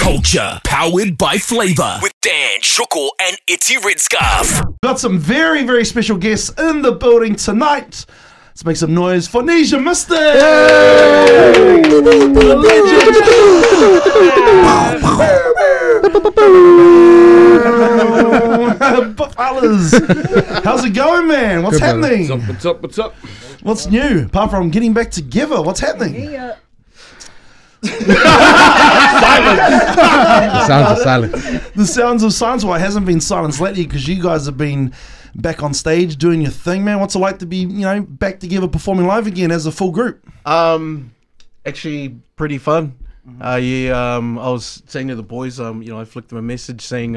Culture, powered by Flavor, with Dan, Shuko, and Itty Red Scarf. Got some very, very special guests in the building tonight. Let's make some noise for Nesian Mystik! The legend! Fellas, how's it going, man? What's happening? What's up? What's new? Apart from getting back together, what's happening? Yeah. The sounds of silence. The sounds of silence. Well, it hasn't been silence lately because you guys have been back on stage doing your thing, man. What's it like to be, back together performing live again as a full group? Actually, pretty fun. I was saying to the boys, I flicked them a message saying,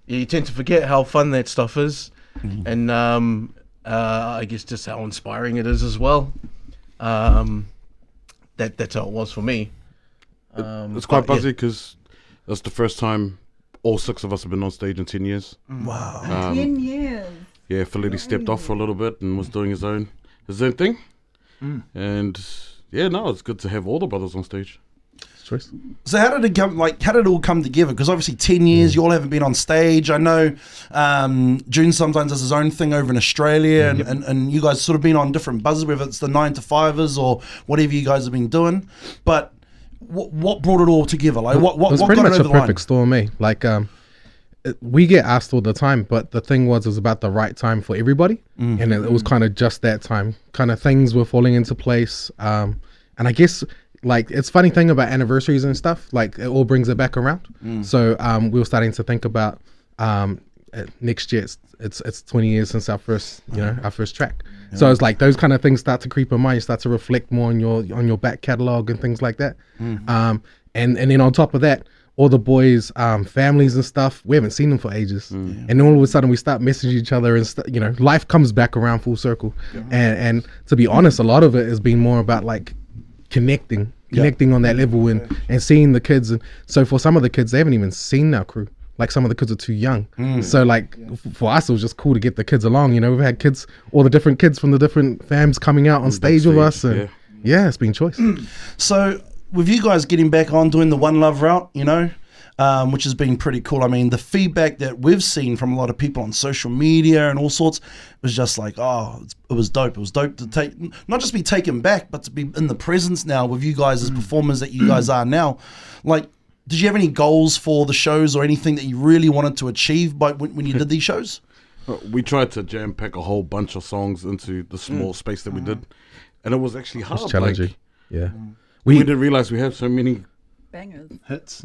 you tend to forget how fun that stuff is, and I guess just how inspiring it is as well. That's how it was for me. It's quite buzzy because that's the first time all 6 of us have been on stage in 10 years. Wow. 10 years. Yeah, Felitti stepped off for a little bit and was doing his own thing. And yeah, no, it's good to have all the brothers on stage. Choice. So how did it come? How did it all come together? Because obviously 10 years, you all haven't been on stage. I know Djing sometimes does his own thing over in Australia, and you guys sort of been on different buzzers, whether it's the 9-to-5ers or whatever you guys have been doing. But what brought it all together? Like what it was what pretty got much it a over the perfect storm, eh? Like we get asked all the time, but the thing was, it was about the right time for everybody, and it was kind of just that time. Kind of things were falling into place, and I guess. Like, it's funny thing about anniversaries and stuff, like it all brings it back around. So we were starting to think about next year it's 20 years since our first our first track. So it's like those kind of things start to creep in mind. You start to reflect more on your back catalog and things like that. And then on top of that, all the boys families and stuff, we haven't seen them for ages, and then all of a sudden we start messaging each other, and life comes back around full circle. And to be honest, a lot of it has been more about like connecting on that level and seeing the kids. And so for some of the kids, they haven't even seen our crew. Like, some of the kids are too young. So like for us, it was just cool to get the kids along. We've had kids, all the different kids from the different fams coming out on stage with us, and yeah, it's been choice. So with you guys getting back on doing the One Love route, which has been pretty cool. I mean, the feedback that we've seen from a lot of people on social media and all sorts was just like, it was dope. It was dope to not just be taken back, but to be in the presence now with you guys as performers that you guys are now. Like, did you have any goals for the shows or anything that you really wanted to achieve when you did these shows? We tried to jam pack a whole bunch of songs into the small space that we did, and it was actually hard. It's challenging. We didn't realize we have so many Bangers. Hits.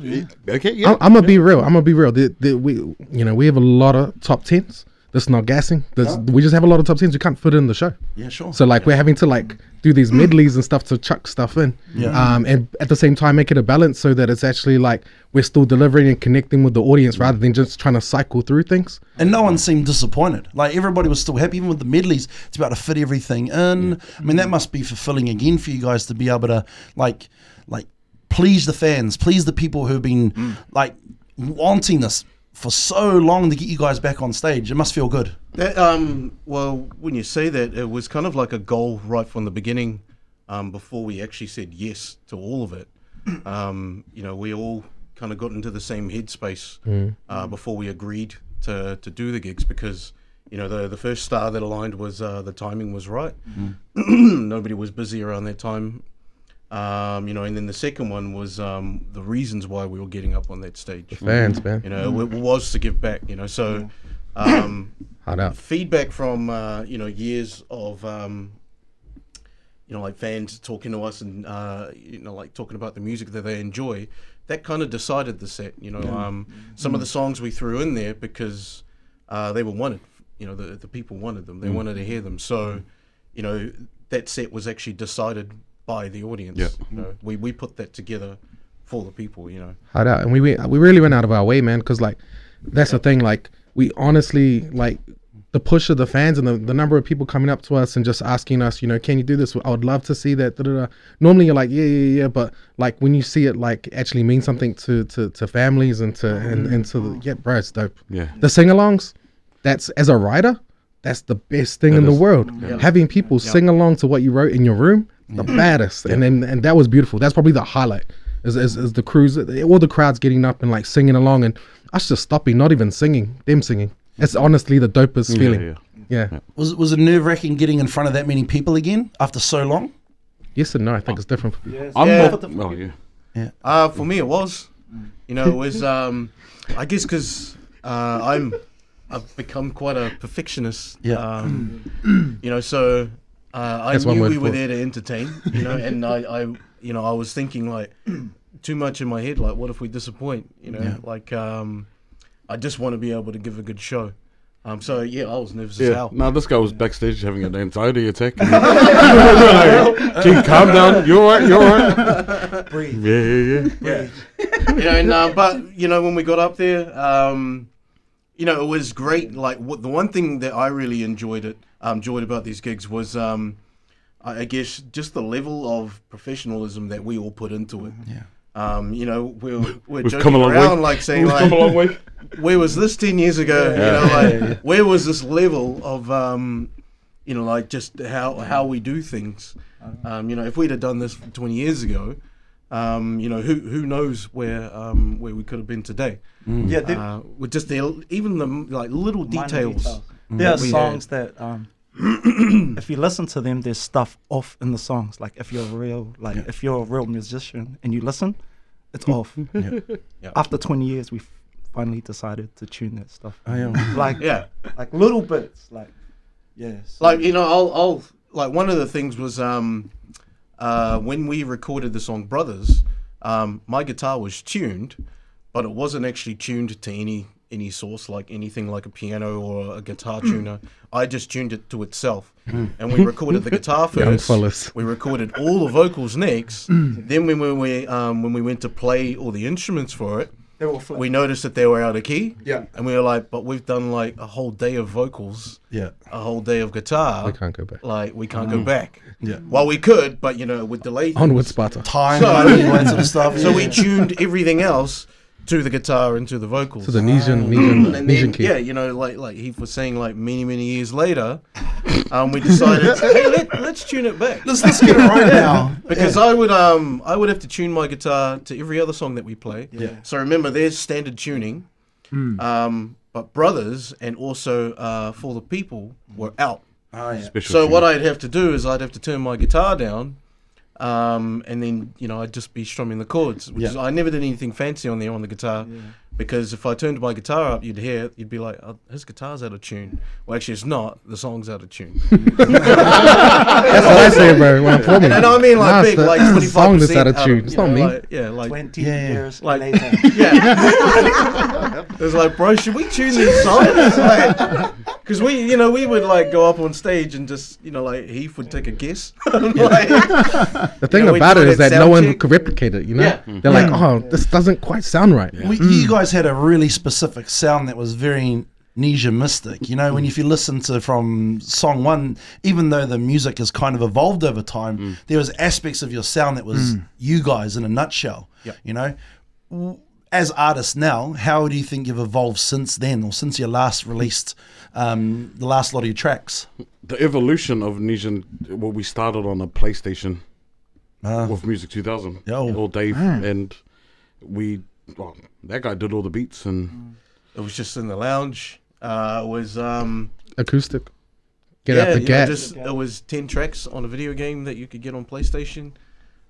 Okay, yeah. I'm gonna be real. We have a lot of top 10s. That's not gassing. We just have a lot of top 10s. We can't fit in the show. Yeah, sure. So like we're having to do these medleys and stuff to chuck stuff in. And at the same time make it a balance so that it's actually like we're still delivering and connecting with the audience rather than just trying to cycle through things. And no one seemed disappointed. Like, everybody was still happy, even with the medleys. It's about to fit everything in. I mean, that must be fulfilling again for you guys to be able to like please the fans, please the people who've been wanting this for so long to get you guys back on stage. It must feel good. Well, when you say that, it was kind of like a goal right from the beginning, before we actually said yes to all of it. We all kind of got into the same headspace before we agreed to do the gigs, because the first star that aligned was the timing was right. Nobody was busy around that time. And then the second one was the reasons why we were getting up on that stage. The fans, man. It was to give back. So hard out. Feedback from years of like fans talking to us and like talking about the music that they enjoy. That kind of decided the set. Some of the songs we threw in there because they were wanted. The people wanted them. They wanted to hear them. So that set was actually decided by the audience. We put that together for the people. Hard out. And we really went out of our way, man, because that's the thing. We honestly the push of the fans and the number of people coming up to us and just asking us, can you do this? I would love to see that. Normally you're like, yeah, but when you see it actually mean something to families and to bro, it's dope. The sing-alongs, that's, as a writer, that's the best thing in the world. Having people sing along to what you wrote in your room, the baddest. And that was beautiful. That's probably the highlight. is the crews, all the crowds getting up and like singing along, and us just stopping, not even singing, them singing. It's honestly the dopest feeling. Yeah. Was it nerve-wracking getting in front of that many people again after so long? Yes and no. I think it's different. For me, it was. You know, it was. I guess because I've become quite a perfectionist. Yeah. You know, so I That's one knew word we were for it. there to entertain. You know, and I was thinking like too much in my head. Like, what if we disappoint? You know, like I just want to be able to give a good show. So yeah, I was nervous as hell. No, this guy was backstage having an anxiety attack. Djing, calm down. You're alright. Breathe. Yeah. You know, and, but you know, when we got up there, you know, it was great. Like the one thing that I really enjoyed about these gigs was, I guess, just the level of professionalism that we all put into it. Yeah. You know, we're We've joking come a long around, way. like saying, We've like, come a long way. where was this 10 years ago? You know, like, where was this level of, you know, like just how we do things? You know, if we'd have done this 20 years ago, you know, who knows where we could have been today? Yeah, With just even the like little details. there are that we songs had. that if you listen to them, there's stuff off in the songs. Like if you're if you're a real musician and you listen, it's off. After 20 years, we finally decided to tune that stuff. Like like little bits. Like Like, you know, I'll like one of the things was when we recorded the song Brothers, my guitar was tuned, but it wasn't actually tuned to any source, like anything like a piano or a guitar tuner. I just tuned it to itself. And we recorded the guitar Young first. fellas. We recorded all the vocals next. Then when we went to play all the instruments for it, they were flat. we noticed that they were out of key. Yeah. And we were like, but we've done like a whole day of vocals, Yeah. a whole day of guitar. We can't go back. Like, we can't go back. Yeah. Well, we could, but, you know, with delay. Onward, Sparta. Time, So- money, all that sort of stuff. So we tuned everything else to the guitar and to the vocals. To the Nesian and then, key. yeah, you know, like he was saying, like many years later, we decided, hey, let's tune it back. Let's get it right now. Because I would have to tune my guitar to every other song that we play. Yeah. So remember, there's standard tuning, but Brothers and also For the People were out. Oh, yeah. Special So tune. what I'd have to do is I'd have to turn my guitar down, and then, you know, I'd just be strumming the chords. Which is, I never did anything fancy on there on the guitar, because if I turned my guitar up, you'd be like, oh, his guitar's out of tune. Well, actually, it's not. The song's out of tune. That's what I say, bro. When I'm performing. And I mean, like Nah, big, it's like the 25% song that's out of tune. you It's not know, me. Like, yeah, like 20 Yeah. years Like- later. yeah. It was like, bro, should we tune these songs? Because we would like go up on stage and just, you know, like Heath would take a guess. Like, The thing we about do it is that that no sound one check. could replicate it, you know? Yeah. They're like, oh, this doesn't quite sound right. You guys had a really specific sound that was very Nesian Mystik. You know, when if you listen to from song one, even though the music has kind of evolved over time, there was aspects of your sound that was you guys in a nutshell. Yep. You know, as artists now, how do you think you've evolved since then, or since you last released the last lot of your tracks? The evolution of Nesian, well, we started on a PlayStation with Music 2000. Yo. Or Dave, and that guy did all the beats, and it was just in the lounge. It was Acoustic. Get out the you know, gas. it was 10 tracks on a video game that you could get on PlayStation.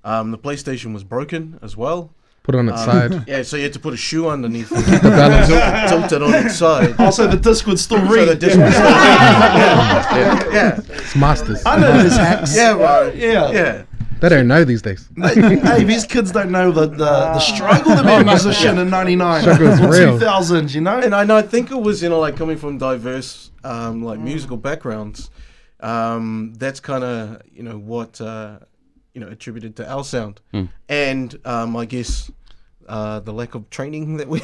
The PlayStation was broken as well. Put it on its side. Yeah, so you had to put a shoe underneath it, The balance. tilt it on its side. Also, the disc would still So read. the disc was yeah, It's masters. I know those hacks. yeah, bro. Yeah. Yeah. They don't know these days. Hey, these kids don't know the struggle to be a musician in '99 Struggle is or real. 2000. You know, And I think it was, you know, like coming from diverse like musical backgrounds, that's kind of, you know, what you know, attributed to our sound. And I guess the lack of training that we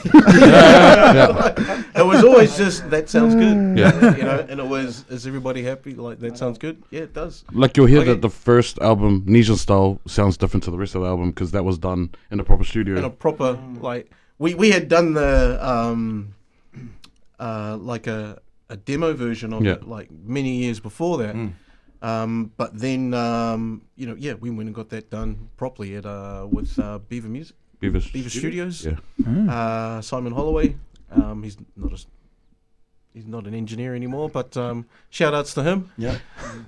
it was always just, that sounds good. Yeah. You know, and it was, is everybody happy? Like, that sounds good? Yeah, it does. like you'll hear Okay. that the first album, Nesian Style, sounds different to the rest of the album because that was done in a proper studio. In a proper, like, we had done the like a demo version of Yeah. it like many years before that. But then, we went and got that done properly at with Beaver Music, Beaver Studios. Yeah. Simon Holloway. He's not an engineer anymore, but shout outs to him. Yeah.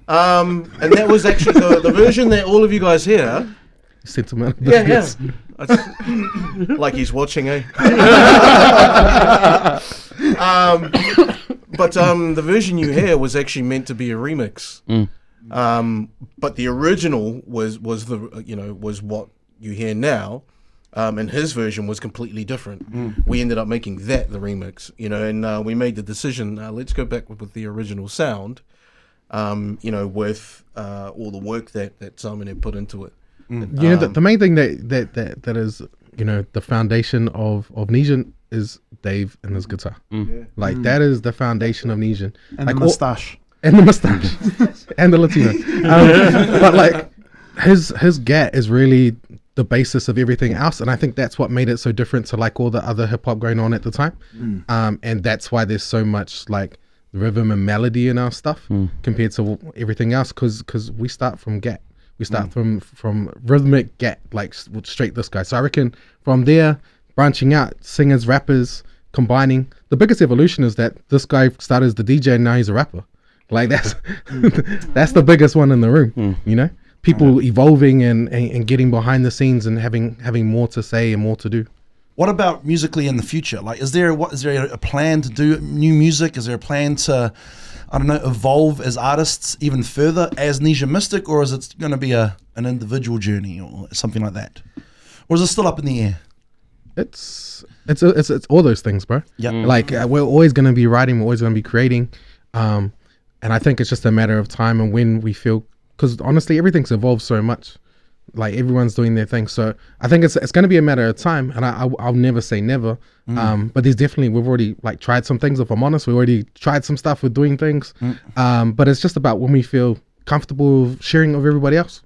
And that was actually the version that all of you guys hear. Sentiment. Yeah. Like he's watching, eh? But the version you hear was actually meant to be a remix. But the original was what you hear now. And his version was completely different. We ended up making that the remix, and we made the decision, let's go back with the original sound, with all the work that Simon had put into it. The main thing that is, the foundation of Nesian is Dave and his guitar. Like that is the foundation of Nesian. And like the mustache. And the mustache. And the Latino. But like his gat is really the basis of everything else, and I think that's what made it so different to like all the other hip hop going on at the time. And that's why there's so much like rhythm and melody in our stuff compared to everything else, because we start from gat. We start from rhythmic gat, like straight this guy. So I reckon from there, branching out, singers, rappers, combining. The biggest evolution is that this guy started as the DJ and now he's a rapper. Like that's that's the biggest one in the room, People evolving and getting behind the scenes and having more to say and more to do. What about musically in the future? Like, is there a plan to do new music? Is there a plan to, evolve as artists even further as Nesian Mystik, or is it going to be an individual journey or something like that, or is it still up in the air? It's all those things, bro. Yeah. Like we're always going to be writing, we're always going to be creating, and I think it's just a matter of time and when we feel. Because honestly, everything's evolved so much. Like everyone's doing their thing. So I think it's going to be a matter of time. And I'll never say never. But we've already like tried some things. If I'm honest, we already tried some stuff with doing things. But it's just about when we feel comfortable sharing with everybody else.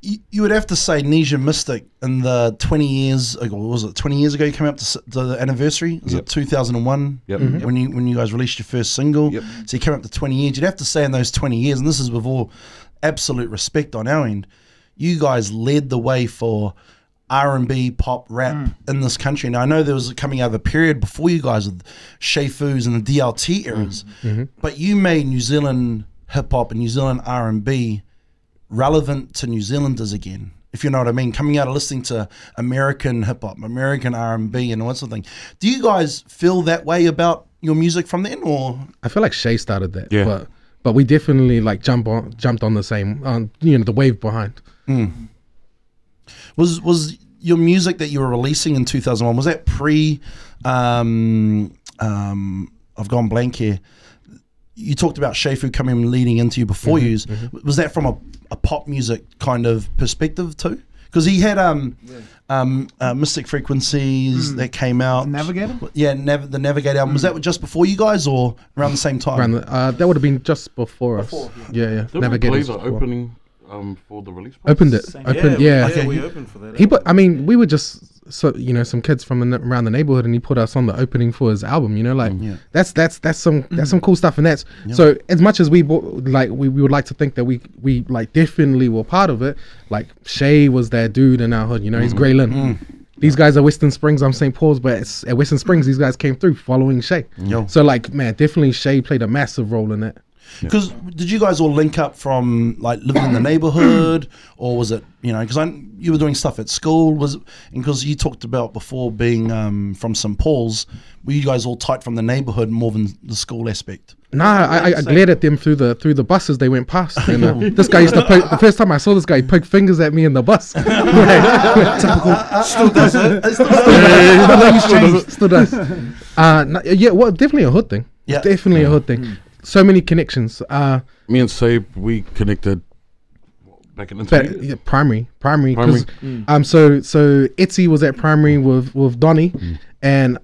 You would have to say Nesian Mystik in the 20 years ago, what was it 20 years ago you came up to the anniversary? Was it 2001 when you guys released your first single? So you came up to 20 years. You'd have to say in those 20 years, and this is with all absolute respect on our end, you guys led the way for R&B, pop, rap in this country. Now I know there was coming out of a period before you guys with Shay Foos and the DLT eras, but you made New Zealand hip hop and New Zealand R&B relevant to New Zealanders again, if you know what I mean, coming out of listening to American hip hop, American R&B and all that sort of thing. Do you guys feel that way about your music from then, or? I feel like Shay started that, but we definitely like jumped on the same, the wave behind. Was your music that you were releasing in 2001, was that pre? I've gone blank here. You talked about Shafu coming leading into you before you. Was that from a pop music kind of perspective too? Because he had Mystik Frequencies that came out. Navigator? Yeah, the Navigator album. Was that just before you guys or around the same time? That would have been just before us. Yeah. Navigator opening for the release party? Opened it. We opened for that. We were just some kids from around the neighborhood, and he put us on the opening for his album. That's some cool stuff, and so as much as we would like to think that we like definitely were part of it. Like Shay was that dude in our hood. He's Grey Lynn. These guys are Western Springs. I'm St. Paul's, but at Western Springs, these guys came through following Shay. So definitely Shay played a massive role in it. Because did you guys all link up from like living in the neighborhood, or was it because you were doing stuff at school? Because you talked about before being from St. Paul's, were you guys all tight from the neighborhood more than the school aspect? Nah, I glared at them through the buses they went past. And, this guy used to poke, the first time I saw this guy, he poked fingers at me in the bus. Typical. Still does it. Still does. Definitely a hood thing. Yeah, definitely a hood thing. So many connections. Me and Sabe, we connected back in the primary. So Etsy was at primary with Donnie, and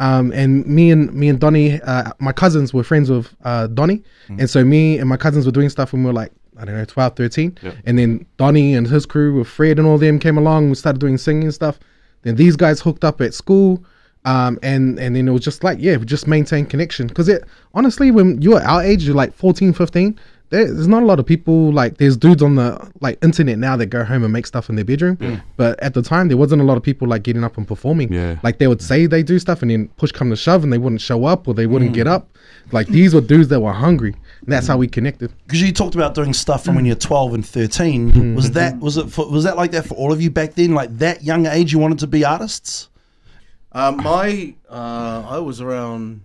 me and Donnie, my cousins were friends with Donnie, and so me and my cousins were doing stuff when we were like 12, 13, and then Donnie and his crew with Fred and all them came along. We started doing singing and stuff. Then these guys hooked up at school. And then it was just like, we just maintain connection. Because honestly, when you're our age, you're like 14, 15, there's not a lot of people, like there's dudes on the like internet now that go home and make stuff in their bedroom, but at the time there wasn't a lot of people like getting up and performing. Like they would say they do stuff and then push come to shove and they wouldn't show up or they wouldn't get up. Like these were dudes that were hungry, and that's how we connected. Because you talked about doing stuff from when you're 12 and 13. Was that like that for all of you back then? Like that young age, you wanted to be artists? I was around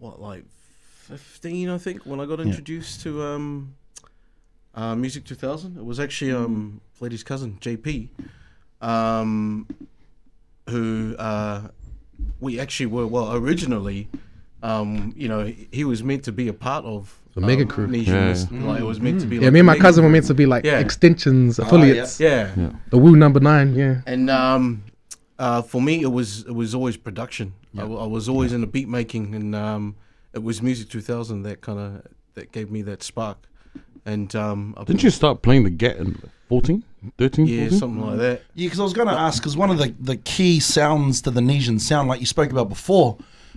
like 15, I think, when I got introduced to Music 2000. It was actually Fleddy's cousin JP, who we actually were originally. You know, he was meant to be a part of the mega crew. Nesian, like it was meant to be. Like me and my cousin were meant to be like extensions, affiliates. The Woo number 9. And for me, it was always production. I was always in the beat making, and it was Music 2000 that gave me that spark. And didn't you start playing the Gat in 14, 13? Yeah, 14? something like that. Yeah, because I was going to ask, because one of the key sounds to the Nesian sound, like you spoke about before,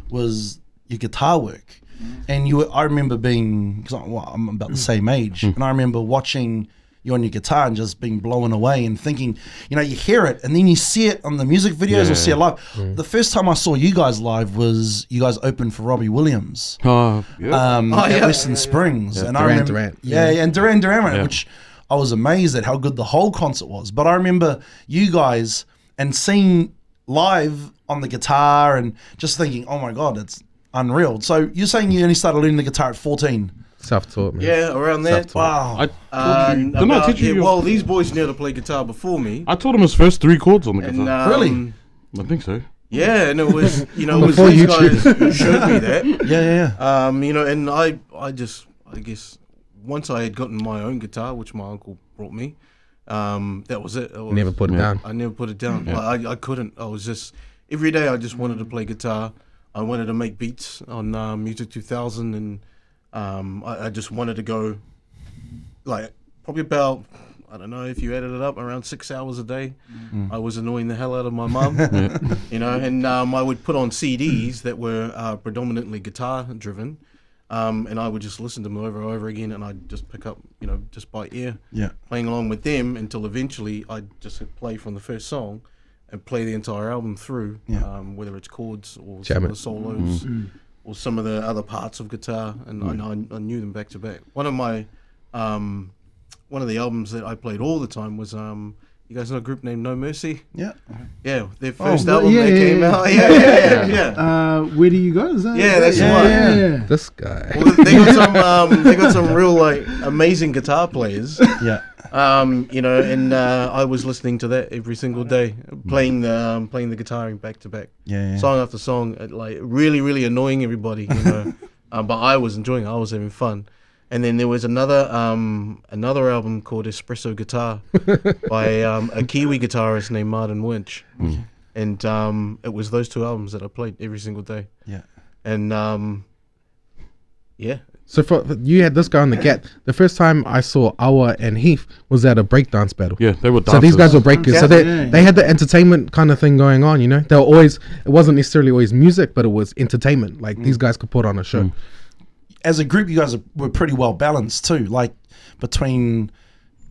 was your guitar work. And I remember being, because I'm about the same age, and I remember watching you on your guitar and just being blown away and thinking, you know, you hear it and then you see it on the music videos or see it live. The first time I saw you guys live was you guys opened for Robbie Williams at Western Springs. And I remember, and Duran Duran, which I was amazed at how good the whole concert was. But I remember you guys and seeing live on the guitar and just thinking, oh my God, it's unreal. So you're saying you only started learning the guitar at 14? Self-taught, man. Yeah, around that. Wow. Didn't I teach you? Well, these boys knew how to play guitar before me. I taught him his first 3 chords on the And, guitar. Really? I think so. Yeah, and it was, you know, it was Before these YouTube. guys who showed me that. Yeah. You know, and I guess once I had gotten my own guitar, which my uncle brought me, that was it. Never put it down. I never put it down. I couldn't. I was just, every day I just wanted to play guitar. I wanted to make beats on Music 2000, and I just wanted to go, like, probably about, I don't know, if you added it up, around 6 hours a day. I was annoying the hell out of my mum, you know, and I would put on CDs that were predominantly guitar driven, and I would just listen to them over and over again, and I'd just pick up, you know, just by ear, playing along with them until eventually I'd just hit play from the first song and play the entire album through, whether it's chords or some of the solos or some of the other parts of guitar, and I knew them back to back. One of the albums that I played all the time was you guys know a group named No Mercy? Yeah, their first album that came out. Where do you go? Is that that's one. This guy. Well, they got some real like amazing guitar players. You know, and I was listening to that every single day, playing the guitar back to back, song after song, like really, really annoying everybody, you know. But I was enjoying it. I was having fun. And then there was another album called Espresso Guitar by a Kiwi guitarist named Martin Winch, and it was those 2 albums that I played every single day. And So you had this guy on the Gat. The first time I saw Awa and Heath was at a breakdance battle. Yeah, they were dancers. So these guys were breakers. So they had the entertainment kind of thing going on, you know. They were always, it wasn't necessarily always music, but it was entertainment. Like these guys could put on a show. As a group, you guys were pretty well balanced too, like between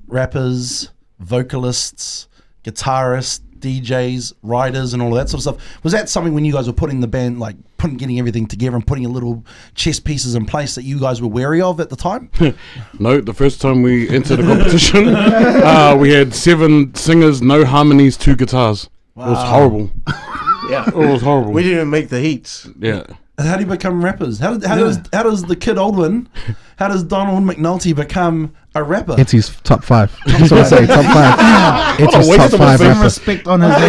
rappers, vocalists, guitarists, DJs, writers, and all of that sort of stuff. Was that something when you guys were putting the band, like getting everything together and putting a little chess pieces in place that you guys were wary of at the time? No, the first time we entered a competition, we had 7 singers, no harmonies, 2 guitars. Wow. It was horrible. It was horrible. We didn't even make the heats. Yeah. How do you become rappers? How does the kid Aldwin, how does Donald McNulty become a rapper? It's his top 5. That's what I say, top 5. It's his top 5 rapper. Respect on his name.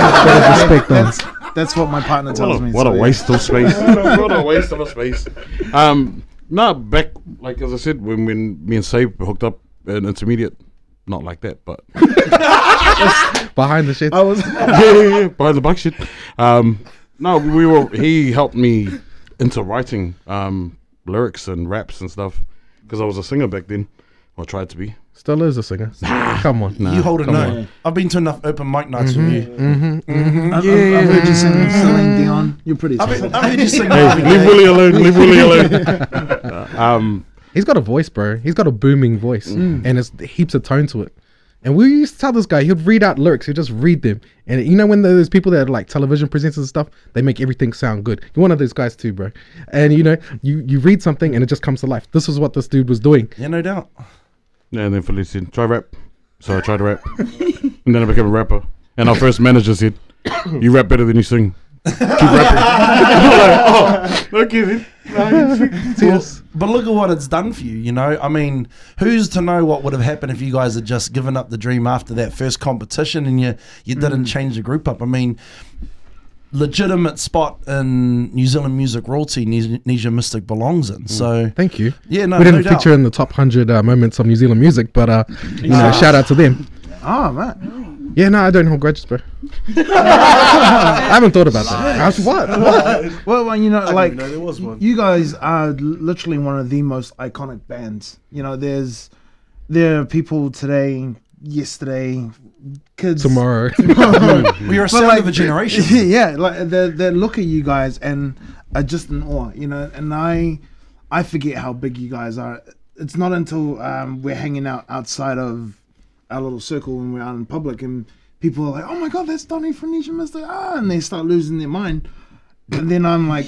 That's what my partner tells me. What a waste of space. What a waste of a space. No, back, like as I said, when me and Sabe hooked up in intermediate, not like that, but behind the shit. I was behind the bike shit. No, he helped me into writing lyrics and raps and stuff because I was a singer back then. I tried to be. Still is a singer. Come on. You hold a note. I've been to enough open mic nights with you. I've heard you sing Celine Dion. You're pretty. I've heard you sing. Hey, leave Willie alone. Leave Willie alone. He's got a voice, bro. He's got a booming voice, and it's heaps of tone to it. And we used to tell this guy, he'd read out lyrics, he'd just read them. And you know when there's people that are like television presenters and stuff, they make everything sound good. You're one of those guys too, bro. And you know, you read something and it just comes to life. This is what this dude was doing. Yeah, no doubt. Yeah, and then Felician, try rap. So I tried to rap. And then I became a rapper. And our first manager said, you rap better than you sing. Keep rapping. Like, oh, okay then. But look at what it's done for you, you know. I mean, who's to know what would have happened if you guys had just given up the dream after that first competition and you didn't change the group up. I mean, legitimate spot in New Zealand music royalty Nesian Mystik belongs in. So thank you. Yeah, no, we didn't no doubt. feature in the top 100 moments of New Zealand music, but you know, shout out to them. Oh, man. Yeah, no, I don't hold grudges, bro. I haven't thought about that. I was, what? Well, you know, like, know there was one. you guys are literally one of the most iconic bands. You know, there are people today, yesterday, kids Tomorrow. We are a sound of a generation. Yeah, like they look at you guys and are just in awe, you know. And I forget how big you guys are. It's not until we're hanging out outside of our little circle when we're out in public and people are like, "Oh my God, that's Donnie from Nesian Mystik!" And they start losing their mind. And then I'm like,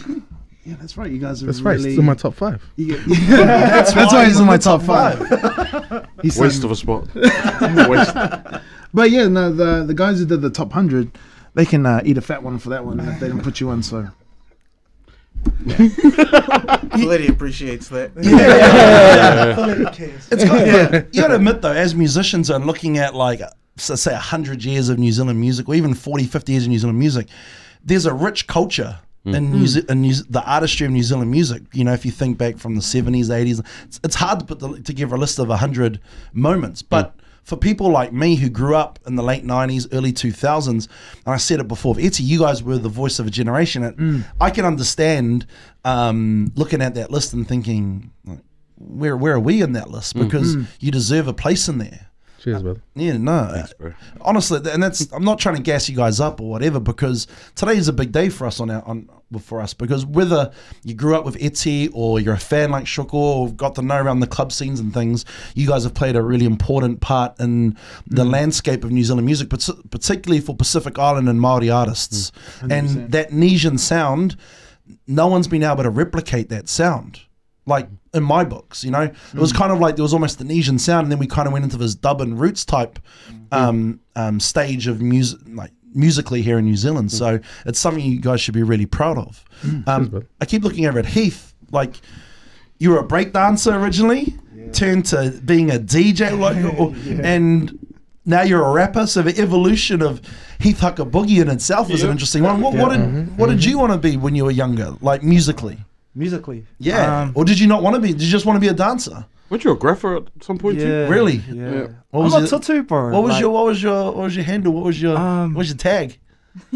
"Yeah, that's right. You guys are That's really." right. It's in my top 5. That's why he's in my top 5. He's Waste of a spot. Waste. But yeah, no, the guys who did the top 100, they can eat a fat one for that one if they didn't put you in. So Lady appreciates that. It's got, you got to admit though, as musicians and looking at like, say 100 years of New Zealand music, or even 40, 50 years of New Zealand music, there's a rich culture in the artistry of New Zealand music. You know, if you think back from the 70s, 80s, it's hard to give a list of 100 moments, but for people like me who grew up in the late 90s, early 2000s, and I said it before, Etsy, you guys were the voice of a generation. And I can understand looking at that list and thinking, like, where are we in that list? Because you deserve a place in there. Cheers, brother. Yeah, no. Thanks, bro. Honestly, and that's, I'm not trying to gas you guys up or whatever, because today is a big day for us for us, because whether you grew up with Etsy or you're a fan like Shuko or got to know around the club scenes and things, you guys have played a really important part in the landscape of New Zealand music, but particularly for Pacific Island and Māori artists. 100%. And that Nesian sound, no one's been able to replicate that sound. Like in my books, you know, it was kind of like there was almost the Nesian sound, and then we kind of went into this dub and roots type stage of music, like musically here in New Zealand. So it's something you guys should be really proud of. I keep looking over at Heath, like you were a break dancer originally, turned to being a DJ, and now you're a rapper. So the evolution of Heath Haka Boogie in itself is an interesting one. What did you want to be when you were younger, like musically? Musically, Or did you not want to be? Did you just want to be a dancer? Weren't you a grapher at some point too? Really? Yeah. What was I'm a it? tattoo, bro. What was Like, your handle? What was your tag?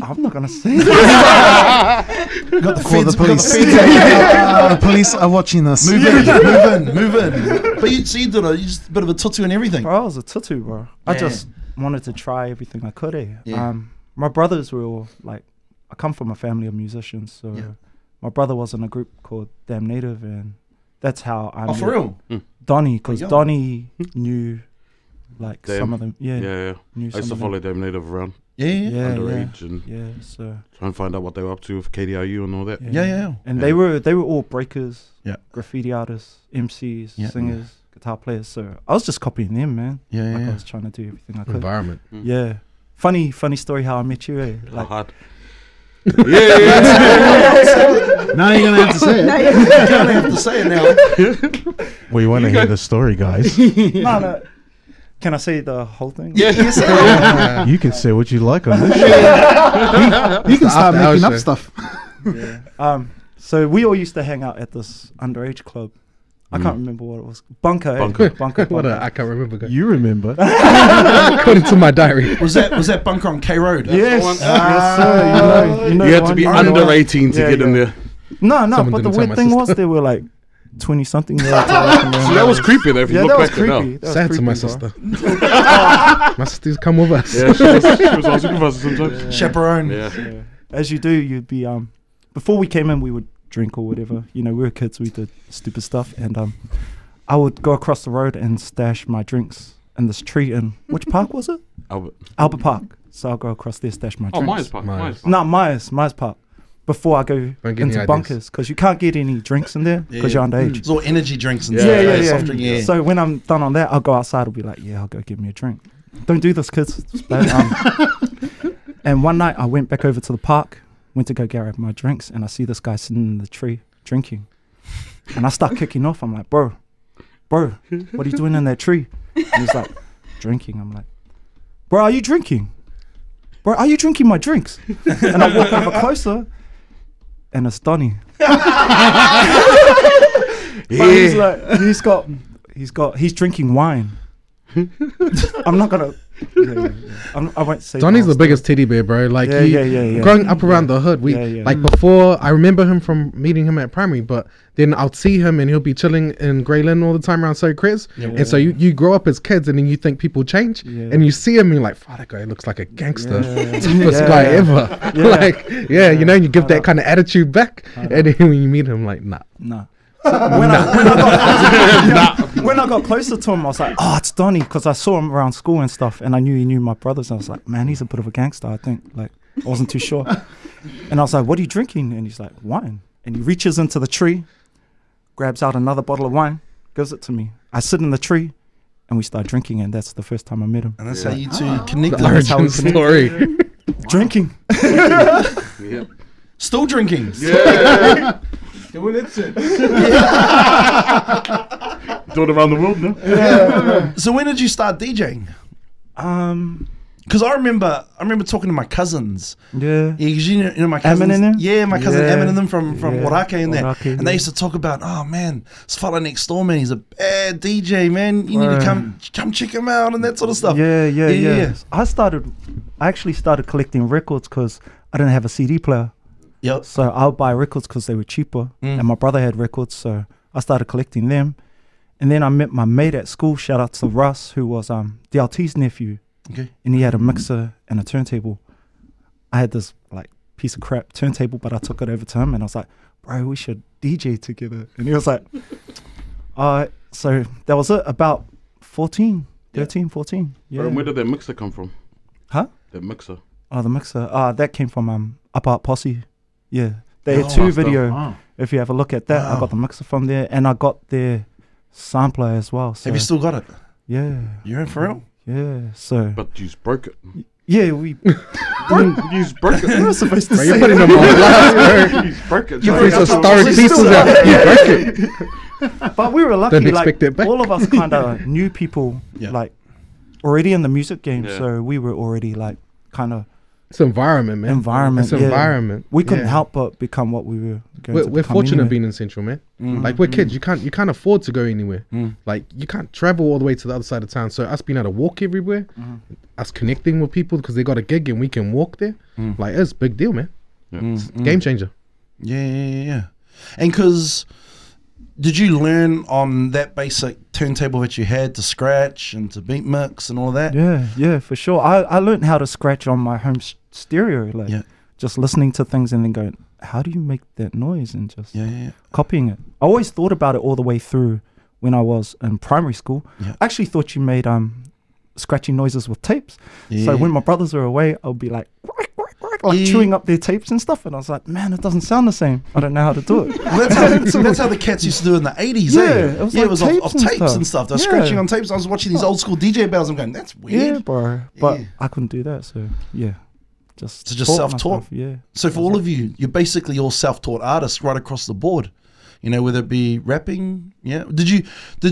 I'm not gonna say that. Got the call the feds. police. The police are watching this. Move in. But you did just a bit of a tattoo and everything. Bro, I was a tattoo, bro. I Yeah. just wanted to try everything I could. Yeah. My brothers were all like, I come from a family of musicians, so my brother was in a group called Damn Native, and that's how I met For real? Donnie, because Yeah. Donnie knew like Damn. some of them. Yeah. Knew I used some to of follow them. them native around Yeah, underage and yeah. So try and find out what they were up to with KDRU and all that. Yeah. and they were all breakers, Yeah. graffiti artists, MCs, Yeah. singers, guitar players. So I was just copying them, man. Yeah. Like I was trying to do everything I could. Environment. Yeah. Funny story how I met you, eh? Like, Hard. Yeah. Now you're gonna have to say it. You don't have to say it now. We want to hear the story, guys. no. Can I say the whole thing? Yeah. You can say what you like on this show. You can start after making hour up show. stuff. So we all used to hang out at this underage club. I can't remember what it was. Bunker. Bunker. What I can't remember. Guys. You remember. According to my diary. Was that bunker on K Road? Yes. one. Yes, sir. You know You had to one. be I know under one. 18 to get in there. No, Someone but the didn't tell weird my thing sister. was there were like 20-something there. So that was creepy though if you Yeah, look that was back at it now. creepy. That was Sad to my creepy, bro. sister. My sister's come with us. Yeah, she was our supervisor sometimes. Chaperone. Yeah. As you do, you'd be before we came in, we would drink or whatever. You know, we were kids, we did stupid stuff, and I would go across the road and stash my drinks in this tree in which park was it? Albert Park. So I'll go across there, stash my drinks. Myers Park. No, Myers Park. Before I go into bunkers, because you can't get any drinks in there because you're underage. It's all energy drinks and Yeah. soft drink, yeah. So when I'm done on that, I'll go outside. I'll be like, I'll go get me a drink. Don't do this, kids. It's bad. And one night I went back over to the park, went to go grab my drinks, and I see this guy sitting in the tree drinking. And I start kicking off. I'm like, bro, what are you doing in that tree? And he's like, drinking. I'm like, bro, are you drinking? Bro, are you drinking my drinks? And I walk over closer, and it's Donnie. He's like, he's drinking wine. I'm not gonna. I won't say. Donnie's the biggest teddy bear, bro. Like, yeah. growing up around the hood, like before, I remember him from meeting him at primary, but then I'll see him and he'll be chilling in Grey Lynn all the time around So Chris. And so you grow up as kids and then you think people change, and you see him and you're like, "Fuck, that guy looks like a gangster, toughest guy ever." Like, you know, and you give that kind of attitude back, and then when you meet him, like, nah. So when I got closer to him, I was like, "Oh, it's Donnie," because I saw him around school and stuff, and I knew he knew my brothers. And I was like, "Man, he's a bit of a gangster, I think." Like, I wasn't too sure. And I was like, "What are you drinking?" And he's like, "Wine." And he reaches into the tree, grabs out another bottle of wine, gives it to me. I sit in the tree, and we start drinking, and that's the first time I met him. And that's how you two connected. The origin story. Drinking. Still drinking. Yeah. Doing it. Doing around the world now. So when did you start DJing? Because I remember talking to my cousins. Yeah. You know my cousins. Eminem? Yeah, my cousin Eminem from Warake and that. Warake, And they used to talk about, oh man, this fella next door, man, he's a bad DJ, man. You need to come check him out and that sort of stuff. Yeah. I actually started collecting records because I didn't have a CD player. Yep. So I would buy records because they were cheaper, and my brother had records, so I started collecting them. And then I met my mate at school. Shout out to Russ, who was DLT's nephew. Okay. And he had a mixer and a turntable. I had this like piece of crap turntable, but I took it over to him, and I was like, "Bro, we should DJ together." And he was like, so that was it. About 13, 14. Yeah. Bro, where did that mixer come from? Huh? That mixer. Oh, the mixer. That came from Up Art Posse. Yeah, they had two video. Wow. If you have a look at that, I got the mixer from there, and I got their sampler as well. So Have you still got it? Yeah. You're in for real? Yeah. So. But you just broke it. Yeah, we. You just broke it. We were supposed to say. You're putting them on blast, bro. You just broke it. You put some historic pieces out. You broke it. But we were lucky. Didn't Like expect it back. all of us kind of knew people like already in the music game, Yeah. so we were already like kind of. It's environment, man. Environment. It's environment. We couldn't help but become what we were. We're fortunate being in Central, man. Like we're kids, you can't afford to go anywhere. Like you can't travel all the way to the other side of town. So us being able to walk everywhere, us connecting with people because they got a gig and we can walk there. Like it's a big deal, man. It's a game changer. Yeah. And because did you learn on that basic turntable that you had to scratch and to beat mix and all that? Yeah, for sure. I learned how to scratch on my home stereo, like just listening to things and then going, how do you make that noise, and just copying it. I always thought about it all the way through when I was in primary school. I actually thought you made scratching noises with tapes. So when my brothers were away, I would be like chewing up their tapes and stuff, and I was like, man, it doesn't sound the same. I don't know how to do it. Well, that's how the cats used to do in the 80s. It was off tapes and stuff. They're scratching on tapes. I was watching these old school DJ battles. I'm going, that's weird. Yeah, bro. But I couldn't do that. So just self-taught. Yeah. So for all of you, you're basically all self-taught artists right across the board. You know, whether it be rapping. Yeah. Did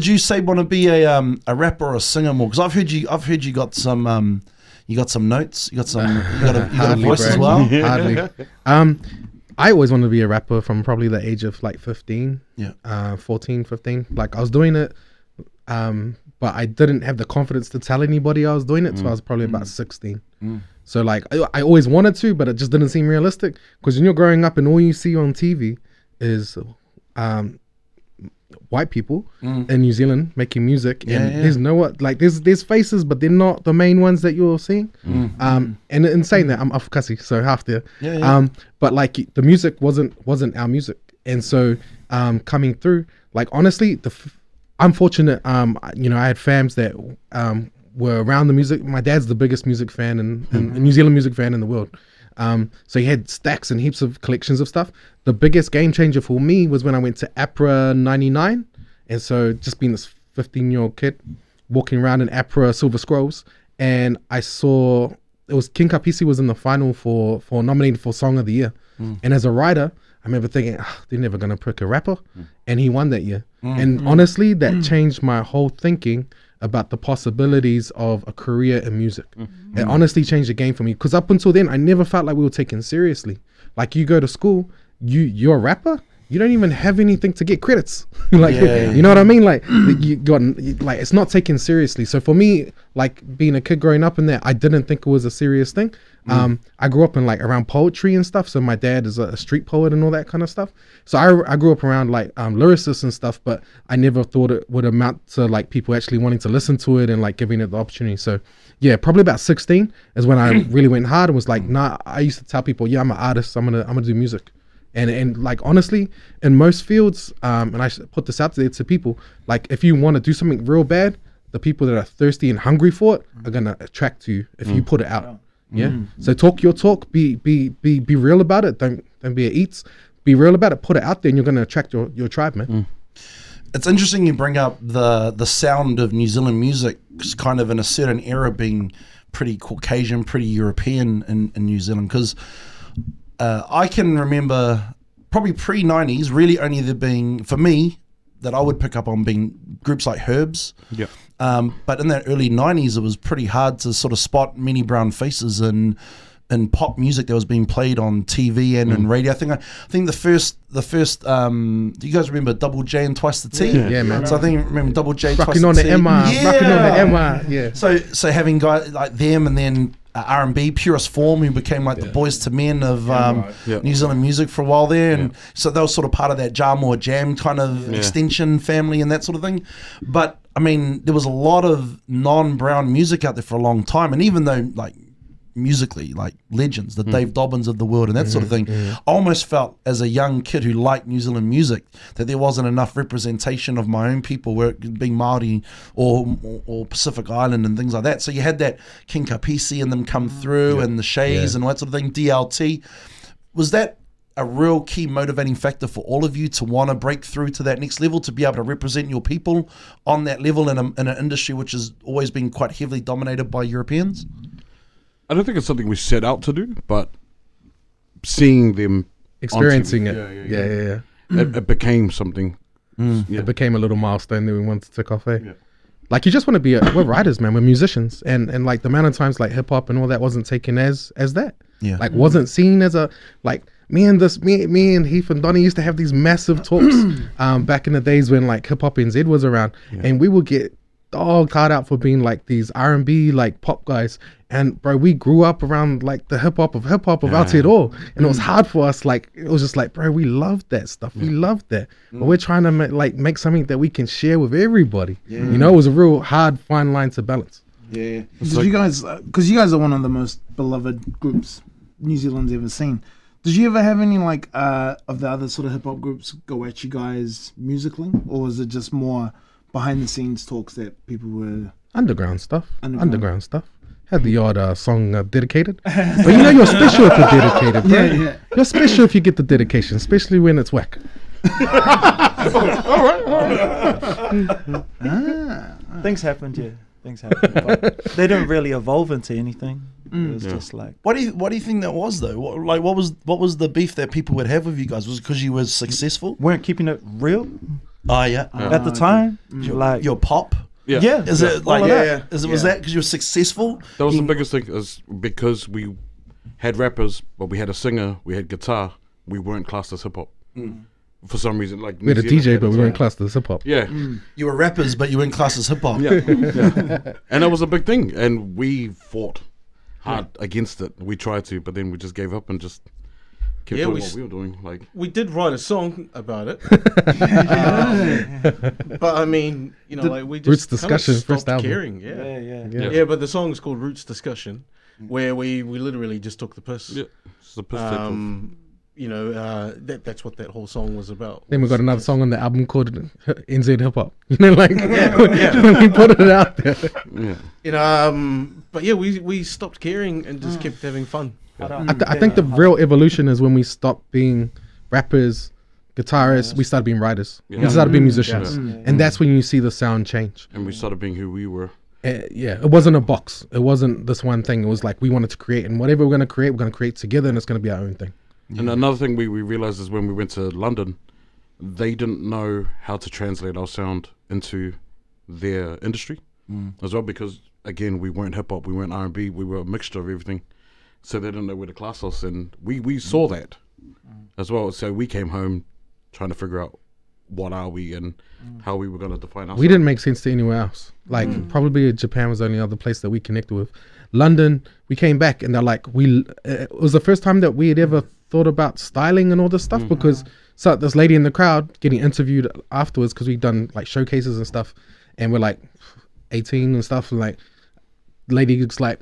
you say want to be a rapper or a singer more? Because I've heard you got some. You got some notes. You got a voice as well. Hardly. I always wanted to be a rapper from probably the age of like 15. 14, 15. Like I was doing it, but I didn't have the confidence to tell anybody I was doing it. So I was probably about 16. So like I always wanted to, but it just didn't seem realistic. Because when you're growing up and all you see on TV is white people in New Zealand making music, and there's there's faces, but they're not the main ones that you're seeing. And in saying that, I'm Afukasi, so half there. But like the music wasn't our music, and so coming through, like honestly, I'm fortunate. You know, I had fams that were around the music. My dad's the biggest music fan and New Zealand music fan in the world. So he had stacks and heaps of collections of stuff. The biggest game changer for me was when I went to APRA '99, and so just being this 15-year-old kid walking around in APRA Silver Scrolls, and I saw it was King Kapisi was in the final for nominated for Song of the Year, and as a writer, I remember thinking, they're never gonna pick a rapper, and he won that year. And honestly, that changed my whole thinking about the possibilities of a career in music. It honestly changed the game for me, because up until then, I never felt like we were taken seriously. Like, you go to school, you're a rapper, you don't even have anything to get credits. Like, you know what I mean? Like, like it's not taken seriously. So for me, like being a kid growing up in there, I didn't think it was a serious thing. I grew up in like around poetry and stuff. So my dad is a street poet and all that kind of stuff. So I grew up around like lyricists and stuff, but I never thought it would amount to like people actually wanting to listen to it and like giving it the opportunity. So yeah, probably about 16 is when I really went hard and was like, nah, I used to tell people, yeah, I'm an artist. I'm gonna do music. And like, honestly, in most fields, and I put this out there to people, like if you want to do something real bad, the people that are thirsty and hungry for it are going to attract you if you put it out. Yeah. So talk your talk, be real about it. Don't be a eats. Be real about it. Put it out there, and you're going to attract your tribe, man. It's interesting you bring up the sound of New Zealand music, kind of in a certain era being pretty Caucasian, pretty European in New Zealand, because I can remember probably pre-90s, really only there being, for me, that I would pick up on being groups like Herbs. Yeah. But in that early 90s, it was pretty hard to sort of spot many brown faces in pop music that was being played on TV and in radio. I think the first do you guys remember Double J and Twice the T? Yeah, man. So I think remember Double J, Twice rocking on the MR, rocking on the MR. Yeah. So having guys like them, and then R&B, Purest Form, who became like the Boys to Men of New Zealand music for a while there, and so they were sort of part of that Jarmore Jam kind of extension family and that sort of thing. But I mean, there was a lot of non-brown music out there for a long time, and even though like musically, like legends, the Dave Dobbins of the world and that sort of thing, I almost felt as a young kid who liked New Zealand music that there wasn't enough representation of my own people, where being Māori or Pacific Island and things like that. So you had that King Kapisi and them come through, and the Shays and all that sort of thing, DLT. Was that a real key motivating factor for all of you to want to break through to that next level, to be able to represent your people on that level in an industry which has always been quite heavily dominated by Europeans? I don't think it's something we set out to do, but seeing them experiencing it, yeah. It became something. It became a little milestone that we wanted to tick off. Like, you just want to be we're writers, man. We're musicians, and like the amount of times like hip hop and all that wasn't taken as that. Yeah. Like, wasn't seen as a, like, me and Heath and Donnie used to have these massive talks back in the days when like Hip Hop NZ was around, and we would get dog tired out for being like these R&B like pop guys. And bro, we grew up around like the hip hop of Aotearoa, and it was hard for us. Like, it was just like, bro, we loved that stuff. We loved that, but we're trying to make something that we can share with everybody. You know, it was a real hard fine line to balance. Did you guys, because you guys are one of the most beloved groups New Zealand's ever seen, did you ever have any like of the other sort of hip hop groups go at you guys musically, or was it just more behind the scenes talks that people were underground stuff? Had the odd song dedicated, but you know, you're special if you're dedicated, bro. You're special if you get the dedication, especially when it's whack. Things happened, things happened, but they didn't really evolve into anything. It was just like, what do you think that was though? What was the beef that people would have with you guys? Was it because you were successful? Weren't keeping it real. At the time, like your pop. Is it like was that because you were successful? That was the biggest thing, is because we had rappers, but we had a singer, we had guitar. We weren't classed as hip hop for some reason. Like, we had a DJ, but we weren't classed as hip hop. You were rappers, but you weren't classed as hip hop. And that was a big thing, and we fought hard against it. We tried to, but then we just gave up and just kept doing what we were doing. Like, we did write a song about it, but I mean, you know, like, we just Roots Discussion, stopped first album. caring. Yeah. But the song is called Roots Discussion, where we literally just took the piss. It's the piss take off. that's what that whole song was about. Then we got another song on the album called NZ Hip Hop. When we put it out there. But yeah, we stopped caring and just kept having fun. I think the real evolution is when we stopped being rappers, guitarists, we started being writers. We started being musicians. And that's when you see the sound change. And we started being who we were. It wasn't a box. It wasn't this one thing. It was like we wanted to create, and whatever we're going to create together, and it's going to be our own thing. And another thing we realized is when we went to London, they didn't know how to translate our sound into their industry as well, because again, we weren't hip hop, we weren't R&B, we were a mixture of everything. So they didn't know where to class us, and we saw that as well. So we came home trying to figure out what are we and how we were going to define ourselves. We didn't make sense to anywhere else. Like probably Japan was the only other place that we connected with. London, we came back and they're like, it was the first time that we had ever thought about styling and all this stuff, because so this lady in the crowd getting interviewed afterwards, because we'd done like showcases and stuff, and we're like 18 and stuff, and like lady was like,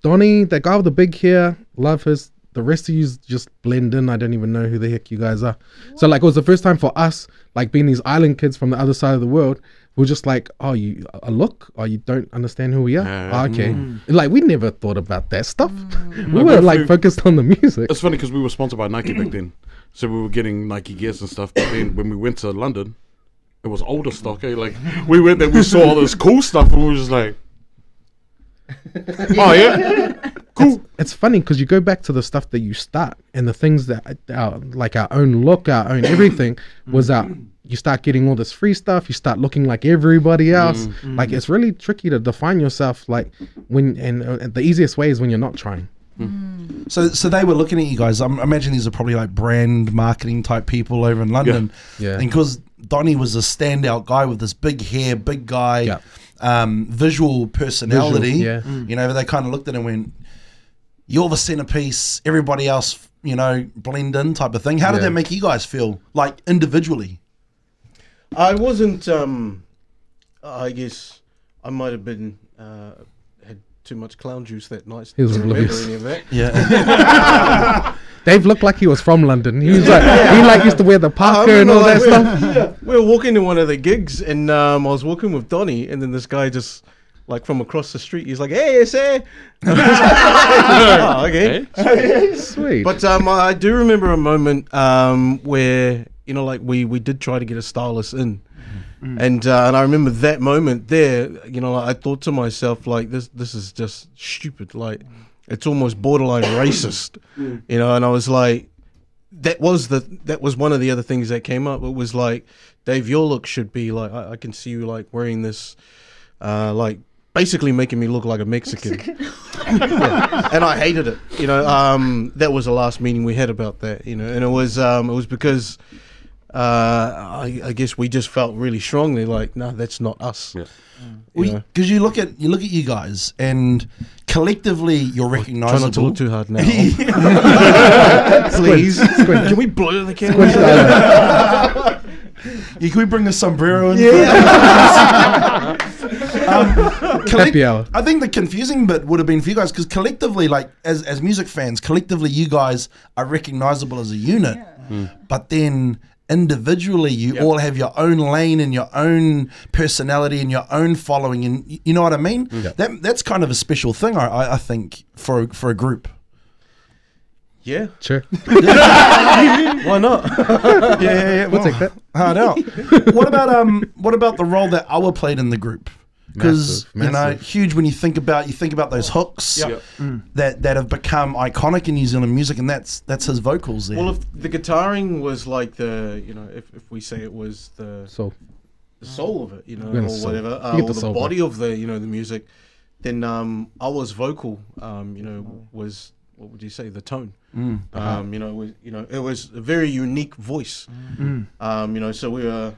Donnie, that guy with the big hair, love his, the rest of you just blend in. I don't even know who the heck you guys are. So like it was the first time for us, like being these island kids from the other side of the world, we're just like, oh, you a look? Oh, you don't understand who we are? Okay. Like we never thought about that stuff. We were like focused on the music. It's funny because we were sponsored by Nike back then. So we were getting Nike gears and stuff. But then when we went to London, it was older stock. Like we went there, we saw all this cool stuff, and we were just like, oh yeah, cool. It's funny because you go back to the stuff that you start, and the things that like our own look, our own everything was out. You start getting all this free stuff. You start looking like everybody else. Like it's really tricky to define yourself. Like when and the easiest way is when you're not trying. So they were looking at you guys. I imagine these are probably like brand marketing type people over in London. Yeah. And because Donnie was a standout guy with this big hair, big guy, visual personality. You know, they kind of looked at him and went, "You're the centerpiece. Everybody else, blend in," type of thing. How did that make you guys feel, like individually? I wasn't. I guess I might have been had too much clown juice that night. He was to remember oblivious. any of that. Yeah. Dave looked like he was from London. He was like he used to wear the parka and all that stuff. We were walking to one of the gigs, and I was walking with Donnie, and then this guy just like from across the street, he's like, "Hey, SA." Oh, okay. Hey. Sweet. But I do remember a moment where like we did try to get a stylist in, and I remember that moment there. I thought to myself, like, this is just stupid. Like, it's almost borderline racist. And I was like, that was one of the other things that came up. It was like, Dave, your look should be like, I can see you like wearing this, like basically making me look like a Mexican. And I hated it. That was the last meeting we had about that. And it was because I guess we just felt really strongly like, no, that's not us. Because you look at you guys, and collectively you're recognizable. Try not to look too hard now. Please. Can we blur the camera? Can we bring a sombrero in? Happy hour. I think the confusing bit would have been for you guys, because collectively, like as music fans, collectively you guys are recognizable as a unit, but then individually you all have your own lane and your own personality and your own following, and you know what I mean. That's kind of a special thing, I think, for a group. Yeah, sure. Why not? Yeah. We'll take that. Hard out. What about the role that Awa played in the group? Because huge when you think about those hooks that have become iconic in New Zealand music, and that's his vocals there. Well, if the guitaring was like the if we say it was the soul of it, or whatever, or the body of the the music, then Awa's vocal was, what would you say, the tone. It was a very unique voice. So we were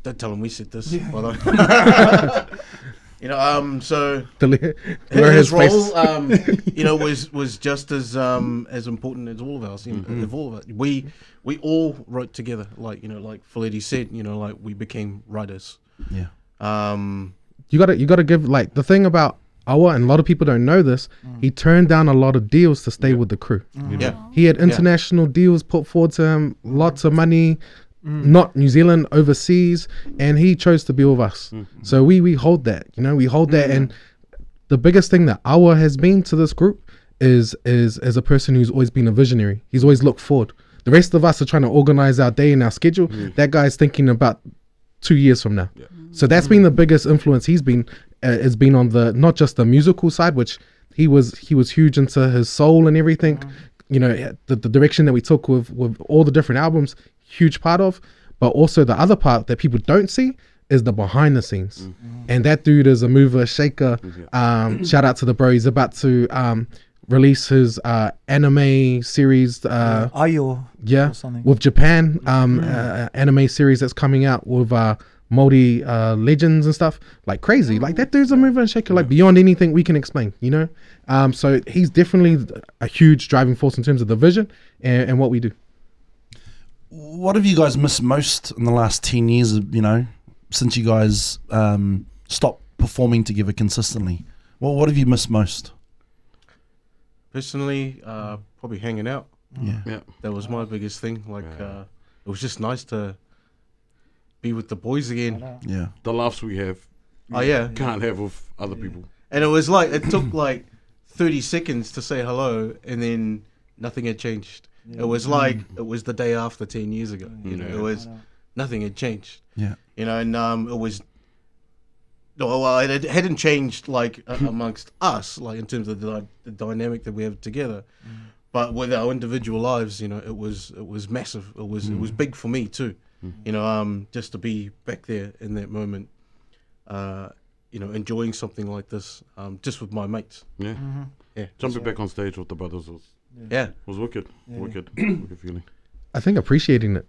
don't tell him we said this. By the way. So his role, was just as important as all of us. Of all of it, we all wrote together. Like Felitti said, like we became writers. You gotta give, like, the thing about Awa, and a lot of people don't know this, he turned down a lot of deals to stay with the crew. Yeah. He had international deals put forward to him, lots of money, not New Zealand, overseas, and he chose to be with us. So we hold that, we hold that. And the biggest thing that Awa has been to this group is as a person who's always been a visionary. He's always looked forward. The rest of us are trying to organize our day and our schedule. That guy's thinking about 2 years from now. So that's been the biggest influence he's been has been on the not just the musical side, which he was huge into his soul and everything. The direction that we took with all the different albums, huge part of, but also the other part that people don't see is the behind the scenes. And that dude is a mover, shaker. Shout out to the bro. He's about to release his anime series. Ayo. Yeah, or something. with Japan, anime series that's coming out with Moldy legends and stuff, like crazy. Like that dude's a mover and shaker, like beyond anything we can explain, so he's definitely a huge driving force in terms of the vision and what we do. What have you guys missed most in the last 10 years, since you guys stopped performing together consistently? What have you missed most? Personally, probably hanging out. Yeah. That was my biggest thing. Like, it was just nice to be with the boys again. Yeah. The laughs we have, can't have with other people. And it was like, it took like 30 seconds to say hello, and then nothing had changed. It was like, it was the day after 10 years ago. It was, nothing had changed. Yeah. And it was, it hadn't changed like amongst us, like in terms of the dynamic that we have together. But with our individual lives, it was massive. It was big for me too. Just to be back there in that moment, enjoying something like this, just with my mates. Yeah. Jumping back on stage with the brothers was wicked. Wicked feeling. I think appreciating it.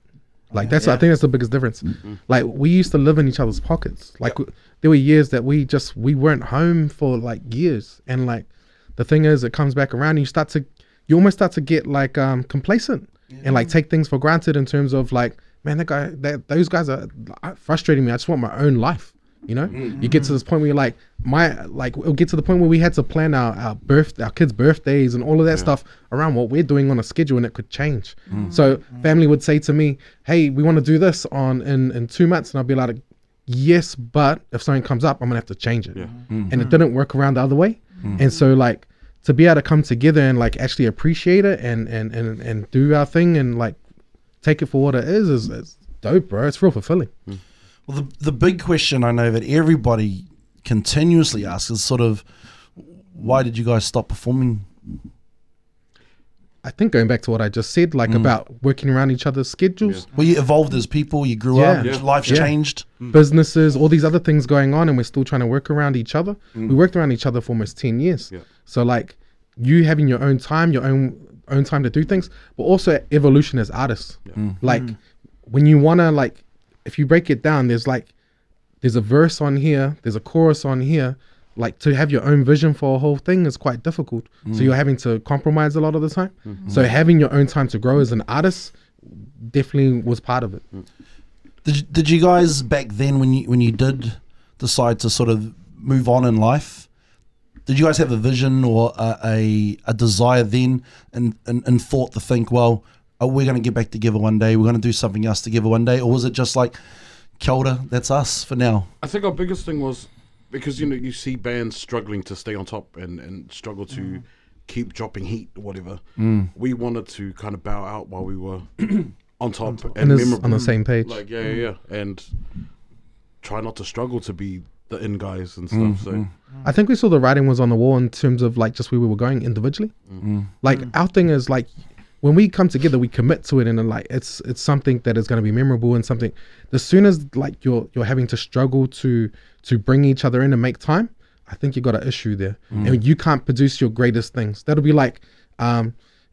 Like I think that's the biggest difference. Like we used to live in each other's pockets. Like there were years that we weren't home for like years, and like the thing is, it comes back around. And you almost start to get like complacent and like take things for granted in terms of like, man, those guys are frustrating me. I just want my own life. You get to this point where you're like, it'll get to the point where we had to plan our kids' birthdays and all of that stuff around what we're doing on a schedule, and it could change. So family would say to me, hey, we want to do this in 2 months, and I'll be like, yes, but if something comes up, I'm gonna have to change it. And it didn't work around the other way. And so like to be able to come together and like actually appreciate it and do our thing and like take it for what it is dope, bro. It's real fulfilling. Well, the big question I know that everybody continuously asks is sort of, why did you guys stop performing? I think going back to what I just said, like about working around each other's schedules. Well, you evolved as people, you grew up, life's changed. Businesses, all these other things going on, and we're still trying to work around each other. We worked around each other for almost 10 years. So like you having your own time, your own time to do things, but also evolution as artists. Like when you want to like, if you break it down, there's a verse on here, there's a chorus on here. Like to have your own vision for a whole thing is quite difficult. So you're having to compromise a lot of the time. So having your own time to grow as an artist definitely was part of it. Did you guys back then, when you did decide to sort of move on in life, did you guys have a vision or a desire then and thought to think, well, we're going to get back together one day, we're going to do something else together one day? Or was it just like, kia ora, that's us for now? I think our biggest thing was, because you see bands struggling to stay on top and struggle to keep dropping heat or whatever. We wanted to kind of bow out while we were on top and memorable. On the same page. Like and try not to struggle to be the in guys and stuff. So I think we saw the writing was on the wall in terms of like just where we were going individually. Like our thing is like, when we come together, we commit to it, and like it's something that is going to be memorable, and something. As soon as like you're having to struggle to bring each other in and make time, I think you got an issue there, and you can't produce your greatest things. That'll be like,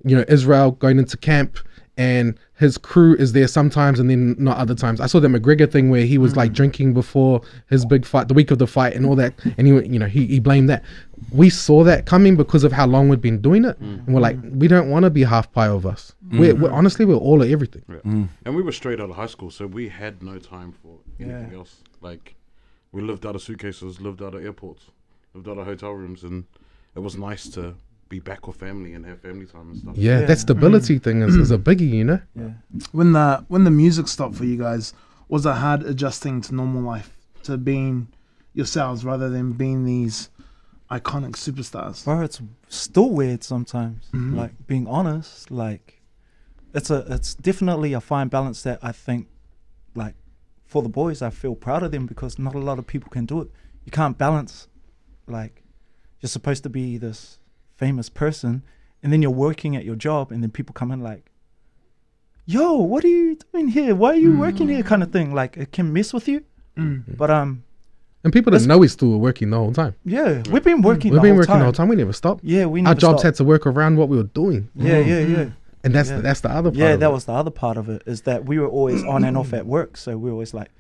Israel going into camp, and his crew is there sometimes and then not other times. I saw that McGregor thing where he was like drinking before his big fight, the week of the fight, and all that, and he blamed that. We saw that coming because of how long we'd been doing it, and we're like, we don't want to be half pie of us. We're honestly, we're all of everything. And we were straight out of high school, so we had no time for anything else. Like, we lived out of suitcases, lived out of airports. of dollar hotel rooms, and it was nice to be back with family and have family time and stuff. Yeah, that stability thing is a biggie, you know. When the music stopped for you guys, was it hard adjusting to normal life, to being yourselves rather than being these iconic superstars? Bro, it's still weird sometimes. Like, being honest, like, it's definitely a fine balance that I think, like, for the boys, I feel proud of them because not a lot of people can do it. You can't balance, like, you're supposed to be this famous person, and then you're working at your job, and then people come in like, yo, what are you doing here? Why are you working here? Kind of thing. Like, it can mess with you. But And people didn't know we still were working the whole time. yeah, we've been working. We've been working the whole time. We never stopped. Yeah, we Our never jobs stopped. had to work around what we were doing. Yeah. And that's the other part. Yeah, of that it. was the other part of it, is that we were always on and off at work. So we were always like,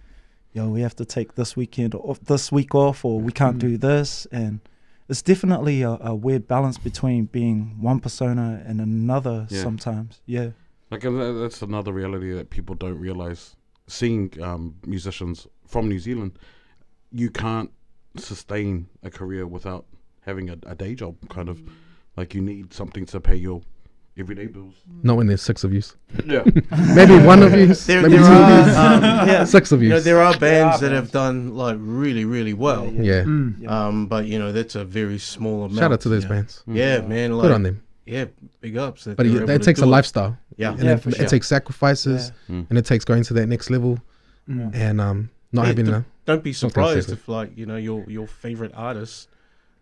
yo, we have to take this weekend off, this week off, or we can't do this. And it's definitely a weird balance between being one persona and another sometimes. Yeah. Like, and that's another reality that people don't realize. Seeing musicians from New Zealand, you can't sustain a career without having a day job, kind of. Like, you need something to pay your everyday bills. Not when there's 6 of you. Yeah. Maybe one of you. There Maybe 2 are, of you. 6 of you. you know, there are bands that have done like really, really well. Yeah. But you know, that's a very small amount. Shout out to those bands. Yeah, man. Like, Good on them. Yeah, big ups. But it takes a lifestyle. Yeah, And for it sure. takes sacrifices, and it takes going to that next level, and not having the. Don't be surprised say if, like, you know, your favorite artist,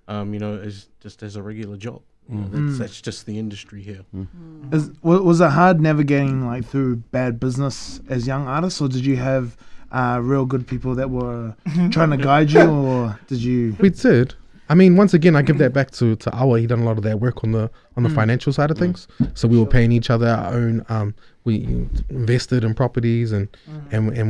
you know, is just as a regular job. You know, that's just the industry here. Was it hard navigating like through bad business as young artists, or did you have real good people that were trying to guide you, or did you? We did. I mean, once again, I give that back to Awa. He done a lot of that work on the financial side of things. So we were paying each other our own. We invested in properties and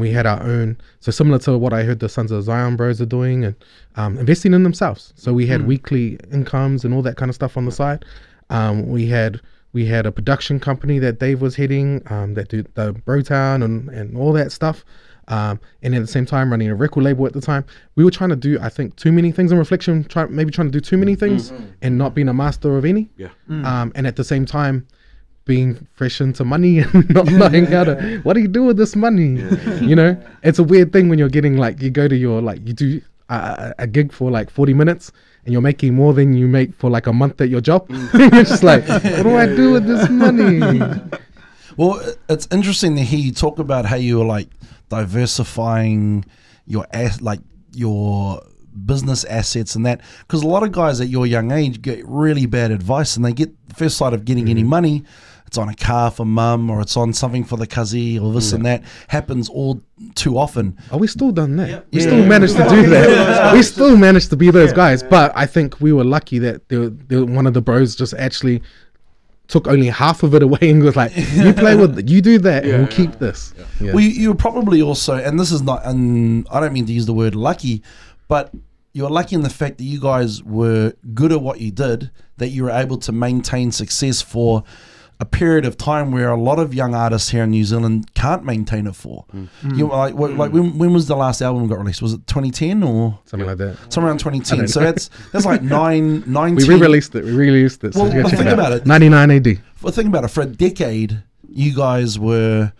we had our own. So similar to what I heard the Sons of Zion bros are doing, and investing in themselves. So we had weekly incomes and all that kind of stuff on the side. We had a production company that Dave was heading, that did the Brotown and all that stuff. And at the same time running a record label at the time. We were trying to do, I think, too many things in reflection, maybe trying to do too many things and not being a master of any. Yeah. And at the same time being fresh into money and not knowing how to, what do you do with this money? You know, it's a weird thing when you're getting, like, you go to your, like, you do a gig for like 40 minutes and you're making more than you make for like a month at your job. You're just like, what do I do with this money? Well, it's interesting to hear you talk about how you were like diversifying your your business assets and that, because a lot of guys at your young age get really bad advice, and they get the first sight of getting any money, it's on a car for mum, or it's on something for the cuzzy, or this and that. Happens all too often. Oh, we still done that. We still managed to do that. We still managed to be those guys. But I think we were lucky that one of the bros just actually took only half of it away and was like, you play with it, you do that, and we'll keep this. Yeah. Well, you were probably also, and this is not, and I don't mean to use the word lucky, but you were lucky in the fact that you guys were good at what you did, that you were able to maintain success for a period of time where a lot of young artists here in New Zealand can't maintain it for. You know, like when was the last album got released? Was it 2010 or something like that? Somewhere around 2010. So that's like 9 We re-released it. So well, think about it. 99 AD. Well, think about it. For a decade, you guys were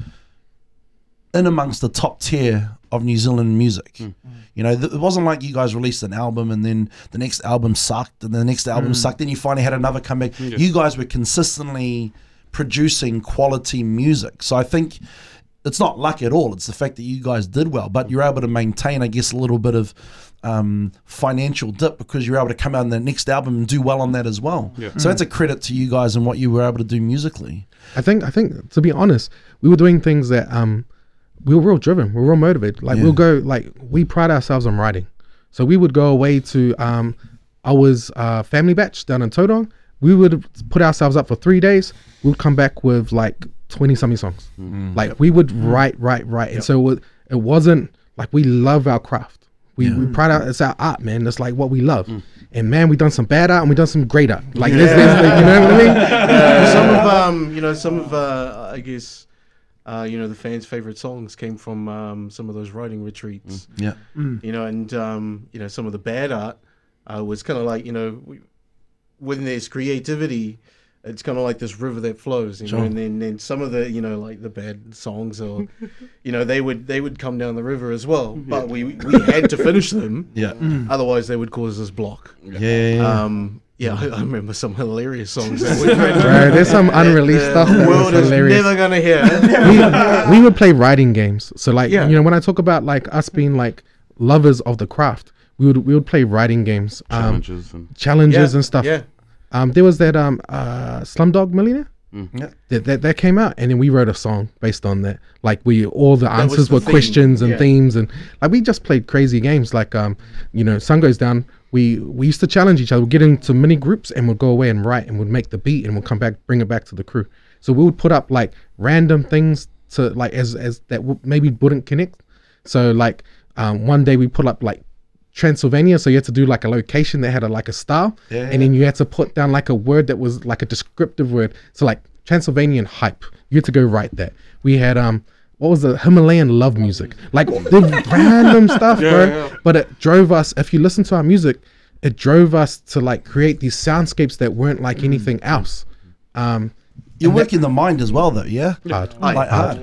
in amongst the top tier of New Zealand music. You know, it wasn't like you guys released an album and then the next album sucked and the next album sucked. Then you finally had another comeback. You guys were consistently producing quality music. So I think it's not luck at all. It's the fact that you guys did well, but you're able to maintain, I guess, a little bit of financial dip because you're able to come out in the next album and do well on that as well. So that's a credit to you guys and what you were able to do musically. I think to be honest, we were doing things that we were real driven, we were real motivated. Like we'll go, like we pride ourselves on writing. So we would go away to our family batch down in Tauranga. We would put ourselves up for 3 days. We'd come back with like 20 something songs. Like we would write. And so it wasn't like, we love our craft. We pride our, it's our art, man. That's like what we love. And man, we done some bad art and we done some great art. Like, there's, you know what I mean? Some of I guess, the fans' favorite songs came from some of those writing retreats. You know, and some of the bad art, was kind of like, when there's creativity, it's kind of like this river that flows, know, and then some of the, like the bad songs or, they would come down the river as well, but we had to finish them, otherwise they would cause us block. I remember some hilarious songs that we Bro, there's some unreleased stuff the that world was is hilarious. never gonna hear. we would play writing games. So like, when I talk about like us being like lovers of the craft, we would play writing games, challenges and stuff. There was that Slumdog Millionaire. That came out, and then we wrote a song based on that. Like all the answers were questions and themes, and like we just played crazy games. Like Sun Goes Down. We used to challenge each other. We'd get into mini groups and we'd go away and write and we'd make the beat and we'd come back, bring it back to the crew. So we would put up like random things to like as that maybe wouldn't connect. So like one day we put up like Transylvania, so you had to do like a location that had like a style, and then you had to put down like a word that was like a descriptive word. So like Transylvanian hype, you had to go write that. We had what was the Himalayan love music, like the random stuff, bro. But it drove us. If you listen to our music, it drove us to like create these soundscapes that weren't like anything else. You're working the mind as well, though, yeah. Hard.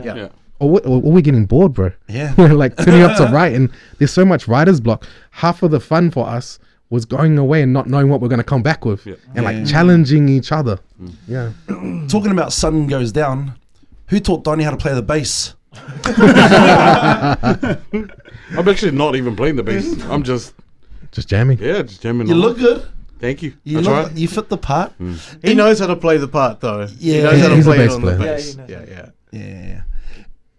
Yeah. Or we're getting bored, bro. Yeah. We're like turning up to write, and there's so much writer's block. Half of the fun for us was going away and not knowing what we're going to come back with, and like challenging each other. Yeah. Talking about Sun Goes Down, who taught Donnie how to play the bass? I'm actually not even playing the bass. I'm just jamming. Yeah, just jamming. You look good. Thank you. You fit the part. He knows how to play the part, though. Yeah, he knows how to he's a play it bass on the player. bass. Yeah.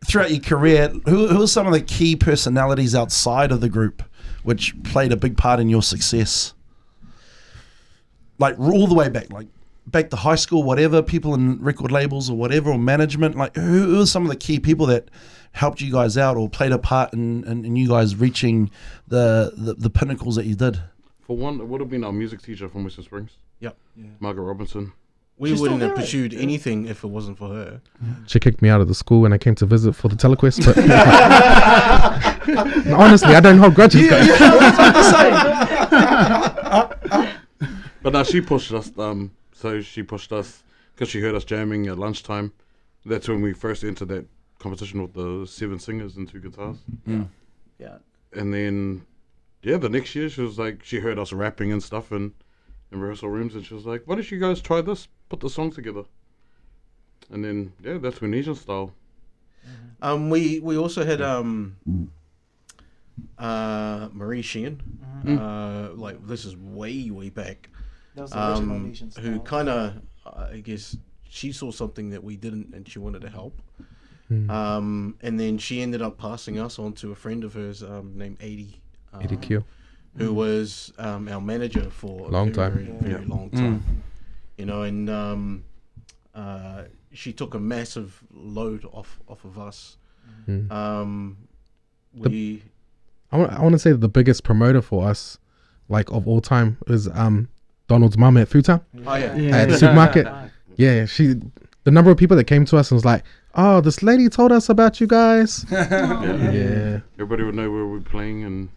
Throughout your career, who are some of the key personalities outside of the group which played a big part in your success? Like all the way back to high school, whatever, people in record labels or whatever, or management. Like who are some of the key people that helped you guys out or played a part in you guys reaching the pinnacles that you did? For one, it would have been our music teacher from Western Springs. Yep. Margaret Robinson. We wouldn't have pursued anything if it wasn't for her. She kicked me out of the school when I came to visit for the telequest. But honestly, I don't hold grudges. But no, she pushed us. So she pushed us because she heard us jamming at lunchtime. That's when we first entered that competition with the 7 singers and 2 guitars. Yeah. And then, the next year she was like, she heard us rapping and stuff in rehearsal rooms, and she was like, "Why don't you guys try this? Put the song together." And then, that's when Nesian style. We also had Marie Sheehan. Like this is way back. That was the original Nesian style. Who kind of, I guess, she saw something that we didn't, and she wanted to help. And then she ended up passing us on to a friend of hers named Edie. Q. Who was our manager for a very long time. And she took a massive load off of us. I want to say that the biggest promoter for us, like of all time, is Donald's mum at Foodtown. At the supermarket. The number of people that came to us and was like, "Oh, this lady told us about you guys." Everybody would know where we're playing, and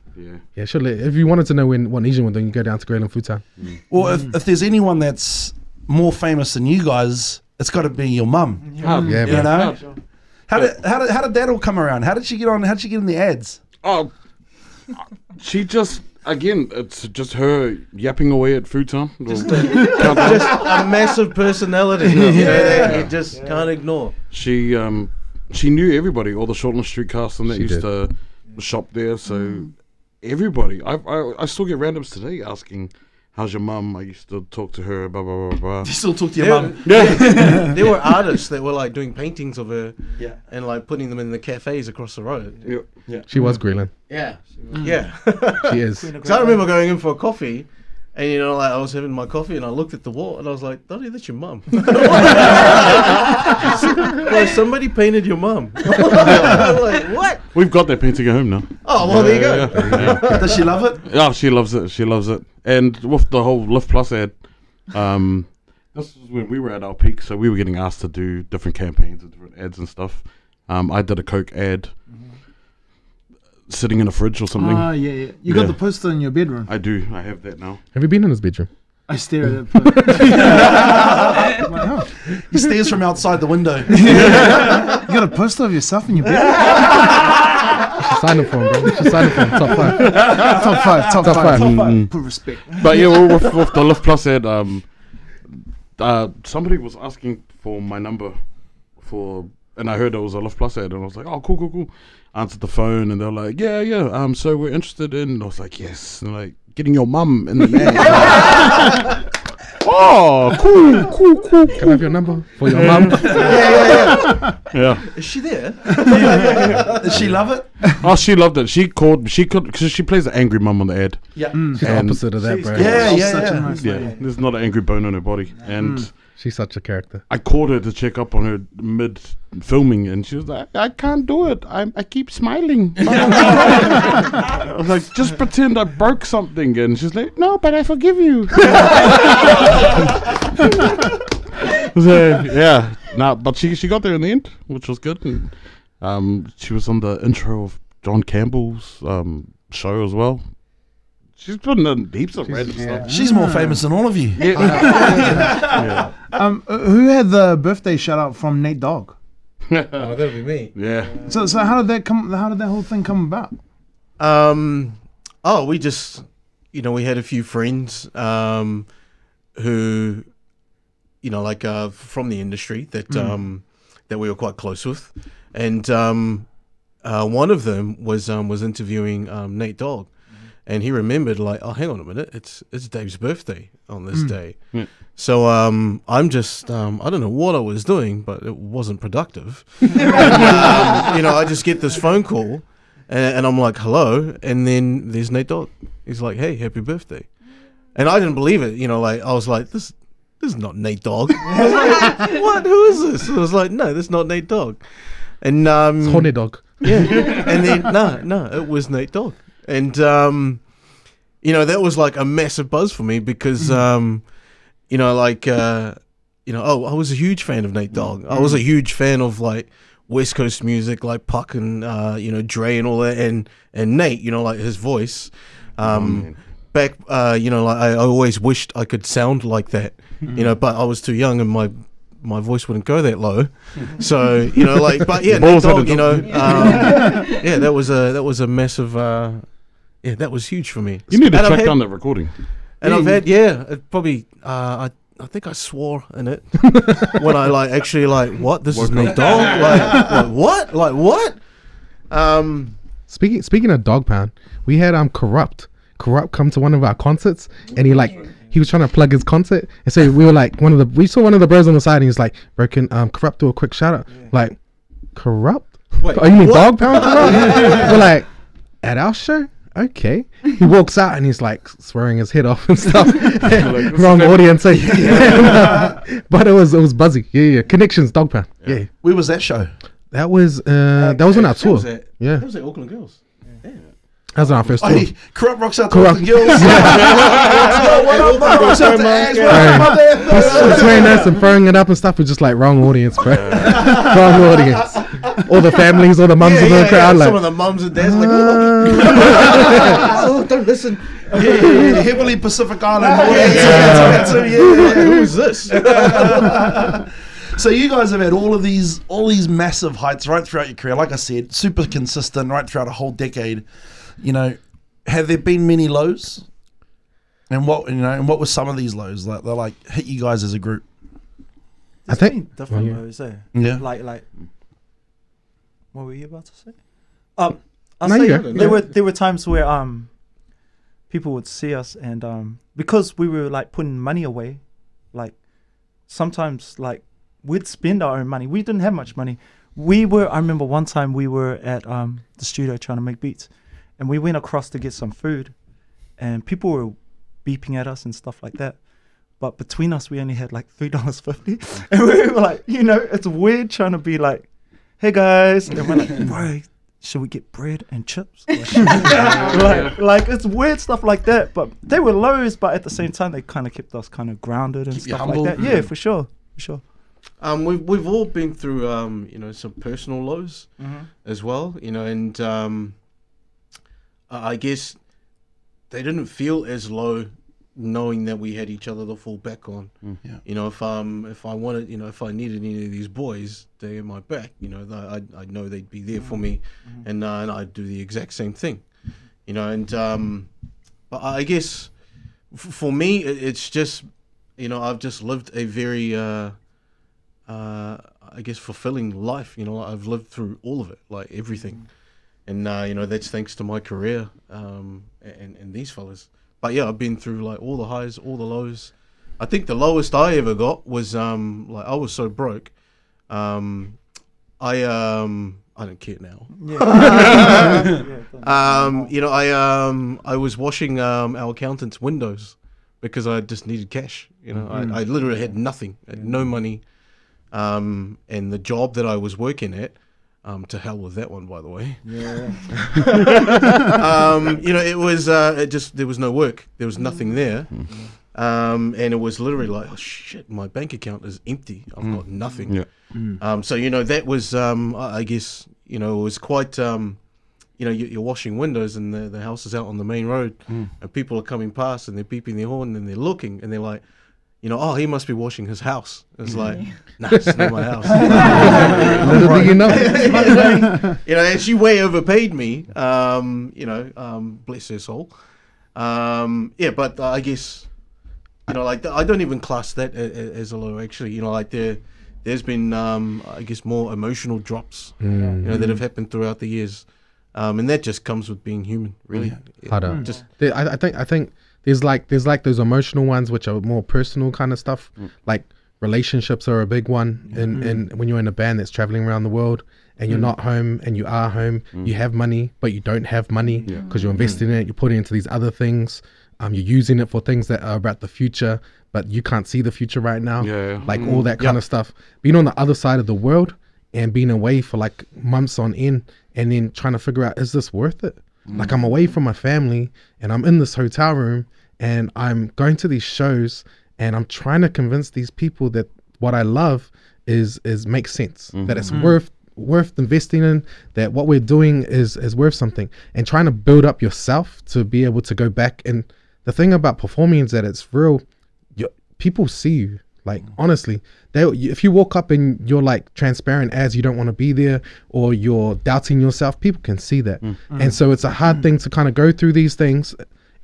sure. If you wanted to know what Nesian would do, you go down to Greyland Foodtown. Well, if there's anyone that's more famous than you guys, it's got to be your mum. You know. How did that all come around? How did she get on? How did she get in the ads? Oh, she just, again, it's just her yapping away at Foodtown. Just a massive personality that you just can't ignore. She knew everybody, all the Shortland Street cast, and that used to shop there. So everybody, I still get randoms today asking, "How's your mum?" I used to talk to her, blah, blah, blah, blah. You still talk to your mum? There were artists that were like doing paintings of her and like putting them in the cafes across the road. She was Greyland. She is. So I remember going in for a coffee, and like I was having my coffee and I looked at the wall and I was like, "Donnie, that's your mum." Like somebody painted your mum. Like, what? We've got that painting at home now. Oh, well, there you go. Does she love it? Yeah, she loves it. She loves it. And with the whole Lift Plus ad, this was when we were at our peak, so we were getting asked to do different campaigns and different ads and stuff. I did a Coke ad. sitting in a fridge or something. Ah, yeah. You got the poster in your bedroom. I do. I have that now. Have you been in his bedroom? I stare at it. I'm like, oh. He stares from outside the window. You got a poster of yourself in your bedroom? You should sign it for him, bro. You should sign it for him. Top 5. Top five. Put respect. But yeah, with the Lift Plus ad, somebody was asking for my number and I heard it was a Lift Plus ad, and I was like, oh, cool. Answered the phone, and they're like, yeah. So we're interested in. And I was like, yes. And like, getting your mum in the ad. Oh, cool. Can I have your number for your mum? Yeah. Is she there? Does she love it? Oh, she loved it. She called because she plays the angry mum on the ad. Yeah. She's the opposite of that, bro. Such a nice lady. Yeah, there's not an angry bone on her body. And She's such a character. I called her to check up on her mid filming, and she was like, I can't do it. I keep smiling. I was like, just pretend I broke something. And she's like, no, but I forgive you. So, yeah. But she got there in the end, which was good. And she was on the intro of John Campbell's show as well. She's putting in heaps of random stuff. She's more famous than all of you. Yeah. Who had the birthday shout out from Nate Dogg? Oh, that'll be me. Yeah. So how did that come? How did that whole thing come about? We just, we had a few friends who, from the industry that that we were quite close with, and one of them was interviewing Nate Dogg. And he remembered, like, oh, hang on a minute, it's Dave's birthday on this day. Yeah. So I'm just, I don't know what I was doing, but it wasn't productive. And, I just get this phone call, and I'm like, hello, and then there's Nate Dogg. He's like, hey, happy birthday. And I didn't believe it, I was like, this is not Nate Dogg. I was like, what? Who is this? I was like, no, this is not Nate Dogg. And it's Horny Dog. Yeah. And then no, it was Nate Dogg. And, that was like a massive buzz for me because, I was a huge fan of Nate Dogg. I was a huge fan of like West Coast music, like Puck and, Dre and all that. And Nate, like his voice, back, I always wished I could sound like that, but I was too young and my voice wouldn't go that low. So, but yeah, Nate Dogg, that was a massive, that was huge for me. You need to track down that recording. And I've had, it probably, I think I swore in it when I what? This is Nate Dogg? Like what? Speaking of Dog Pound, we had Corrupt come to one of our concerts, and he was trying to plug his concert, and so we were like, we saw one of the bros on the side, and he's like, bro, can Corrupt do a quick shout out? Like, Corrupt? Wait, oh, you mean Dog Pound Corrupt? We're like, at our show? Okay. He walks out and he's like swearing his head off and stuff. Wrong audience. But it was buzzy. Yeah. Connections, Dog Pound. Yeah. Where was that show? That was on our tour. That was at Auckland Girls. That was on our first tour. Hey, Corrupt rocks out to Auckland Girls. It's swearing us and throwing it up and stuff. We're just like, wrong audience, bro. Wrong audience. All the families, all the mums in the crowd. Like, some of the mums and dads like, oh, don't listen. Yeah. Heavily Pacific Island. Who is this? So you guys have had all these massive heights right throughout your career. Like I said, super consistent right throughout a whole decade. Have there been many lows? And what were some of these lows that like hit you guys as a group? I think different lows, Yeah. Like, what were you about to say? There were times where people would see us and because we were like putting money away, like sometimes like we'd spend our own money. We didn't have much money. I remember one time we were at the studio trying to make beats, and we went across to get some food, and people were beeping at us and stuff like that. But between us, we only had like $3.50, and we were like, it's weird trying to be like, hey guys, and we're like, bro, should we get bread and chips? Like it's weird stuff like that. But they were lows, but at the same time, they kind of kept us kind of grounded and stuff like that. Yeah, for sure. We've all been through some personal lows as well, and I guess they didn't feel as low knowing that we had each other to fall back on. Yeah. You know, if I wanted, you know, if I needed any of these boys, they had my back. You know, I know they'd be there for me, and I'd do the exact same thing. You know, and but I guess for me, it's just, you know, I've just lived a very I guess fulfilling life. You know, I've lived through all of it, like everything, and you know, that's thanks to my career and these fellas. But yeah, I've been through like all the highs, all the lows. I think the lowest I ever got was like I was so broke. I don't care now. You know, I was washing our accountant's windows because I just needed cash. You know, I literally had nothing, I had no money. And the job that I was working at, to hell with that one, by the way. Yeah. You know, it was just, there was no work, there was nothing there. And it was literally like, oh shit, my bank account is empty, I've got nothing. Yeah. So, you know, that was, I guess, you know, it was quite, you know, you're washing windows and the house is out on the main road, and people are coming past and they're beeping their horn and they're looking and they're like, you know, oh, he must be washing his house. It's like, nah, it's not my house. Little do you know. You know, and she way overpaid me. You know, bless her soul. Yeah, but I guess, you know, like I don't even class that as a low. Actually, you know, like there's been, I guess, more emotional drops, you know, that have happened throughout the years, and that just comes with being human, really. Just, I think. There's like those emotional ones which are more personal kind of stuff. Like relationships are a big one, and when you're in a band that's traveling around the world and you're not home and you are home, you have money but you don't have money because you're investing in it, you're putting it into these other things, you're using it for things that are about the future but you can't see the future right now. Like all that kind of stuff. Being on the other side of the world and being away for like months on end and then trying to figure out, is this worth it? Like I'm away from my family and I'm in this hotel room and I'm going to these shows and I'm trying to convince these people that what I love is makes sense, that it's worth investing in, that what we're doing is worth something, and trying to build up yourself to be able to go back. And the thing about performing is that it's real. People see you. Like honestly, if you walk up and you're like transparent as you don't want to be there or you're doubting yourself, people can see that. And so it's a hard thing to kind of go through these things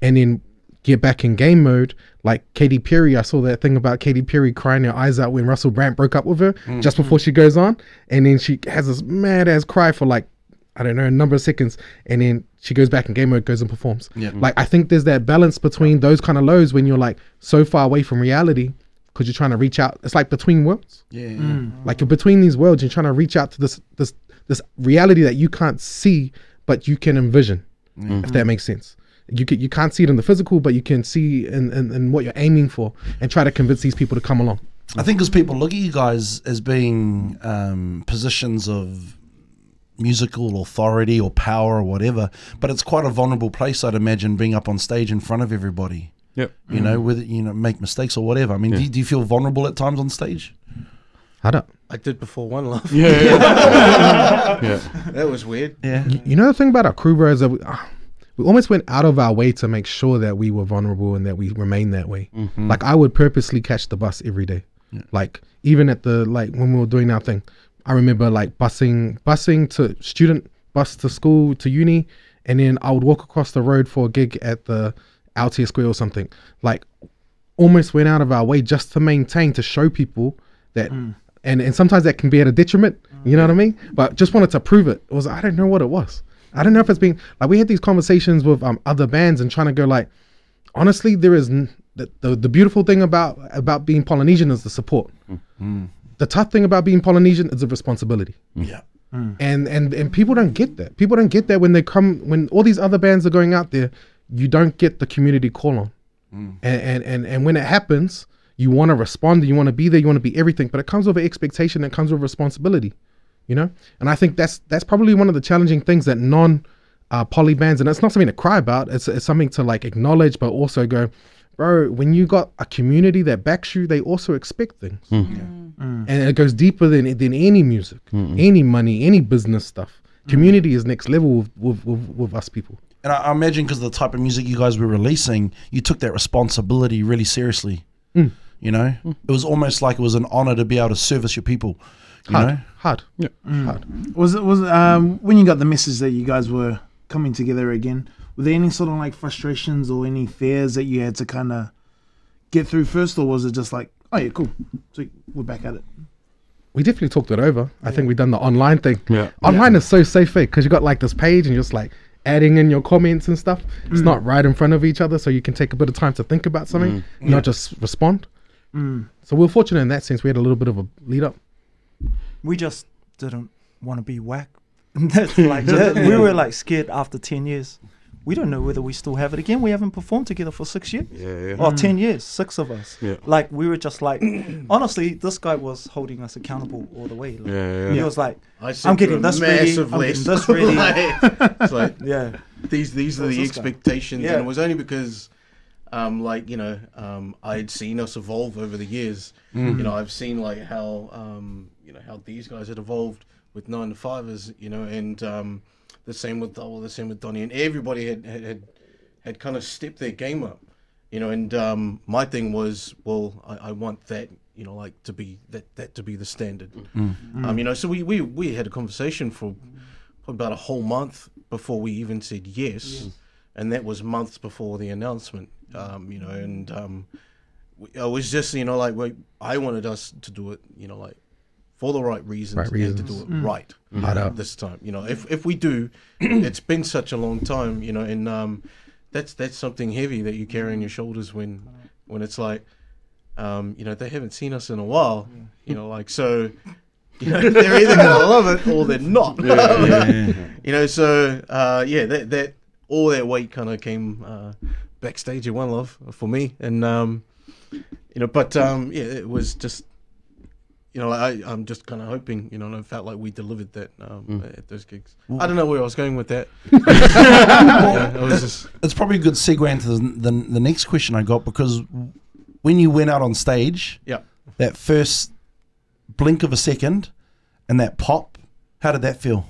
and then get back in game mode. Like Katy Perry, I saw that thing about Katy Perry crying her eyes out when Russell Brand broke up with her just before she goes on, and then she has this mad ass cry for like, I don't know, a number of seconds, and then she goes back in game mode, goes and performs. Like I think there's that balance between those kind of lows when you're like so far away from reality because you're trying to reach out. It's like between worlds. Like you're between these worlds. You're trying to reach out to this reality that you can't see, but you can envision. If that makes sense. You can't see it in the physical, but you can see in what you're aiming for, and try to convince these people to come along. I think because people look at you guys as being positions of musical authority or power or whatever, but it's quite a vulnerable place, I'd imagine, being up on stage in front of everybody. You know, with make mistakes or whatever. I mean, do you feel vulnerable at times on stage? I did before One Love. That was weird. You know the thing about our crew, bro, is that we almost went out of our way to make sure that we were vulnerable and that we remain that way. Like I would purposely catch the bus every day. Like even at the when we were doing our thing, I remember like busing to student bus to school to uni, and then I would walk across the road for a gig at the Aotea Square or something. Like almost went out of our way just to maintain, to show people that and sometimes that can be at a detriment, you know what I mean? But just wanted to prove it. It was, I don't know what it was. I don't know if it's been like, we had these conversations with other bands and trying to go like, honestly, there is the beautiful thing about being Polynesian is the support. The tough thing about being Polynesian is the responsibility. And people don't get that. People don't get that when all these other bands are going out there, you don't get the community call on. And when it happens, you want to respond, you want to be there, you want to be everything, but it comes with an expectation, it comes with responsibility, you know? And I think that's probably one of the challenging things that poly bands, and it's not something to cry about, it's something to like acknowledge, but also go, bro, when you got a community that backs you, they also expect things. And it goes deeper than any music, any money, any business stuff. Community is next level with us people. And I imagine because of the type of music you guys were releasing, you took that responsibility really seriously. You know, it was almost like it was an honor to be able to service your people. You know? Hard. Yeah. Hard. Was it when you got the message that you guys were coming together again? Were there any sort of like frustrations or any fears that you had to kind of get through first, or was it just like, oh yeah, cool, so we're back at it? We definitely talked it over. I think we done the online thing. Yeah. Online is so safe because you got like this page and you're just like adding in your comments and stuff. It's not right in front of each other, so you can take a bit of time to think about something, not just respond. So we were fortunate in that sense. We had a little bit of a lead up. We just didn't want to be whack. That's like we were like scared after 10 years. We don't know whether we still have it again. We haven't performed together for 6 years. Yeah. Or 10 years, 6 of us. Yeah. Like we were just like, honestly, this guy was holding us accountable all the way. Like, Yeah. He was like, I I'm getting this ready. I'm getting this ready. It's like Yeah. these are Who's the this guy? expectations, Yeah. and it was only because, I'd seen us evolve over the years. You know, I've seen like how how these guys had evolved with 9 to 5ers. You know, and the same with Donnie, and everybody had kind of stepped their game up. You know, and my thing was, well, I want that. You know, like to be that to be the standard. You know, so we had a conversation for about a whole month before we even said yes. And that was months before the announcement. You know, and I was just, you know, like I wanted us to do it, you know, like for the right reasons, and to do it right this time. You know, if we do, it's been such a long time, you know, and that's something heavy that you carry on your shoulders when it's like, you know, they haven't seen us in a while, you know, like, so, you know, they're either gonna love it or they're not. You know, so that all that weight kind of came backstage at One Love for me, and you know, but it was just, you know, I'm just kind of hoping, you know, and I felt like we delivered that at those gigs. I don't know where I was going with that. It's probably a good segue into the next question I got, because when you went out on stage, that first blink of a second and that pop, how did that feel?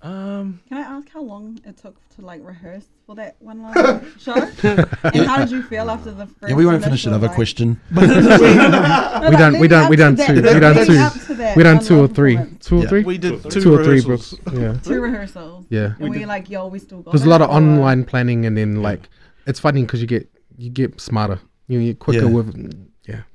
Can I ask how long it took to like rehearse for that One Love show? And how did you feel after the first? Yeah, we won't finish another question. We done two or three. We did two or three, Brooks. Yeah. 2 rehearsals. Yeah. And we like, we still got There's it, a lot of or- online planning, and then like it's funny because you get smarter, you get quicker with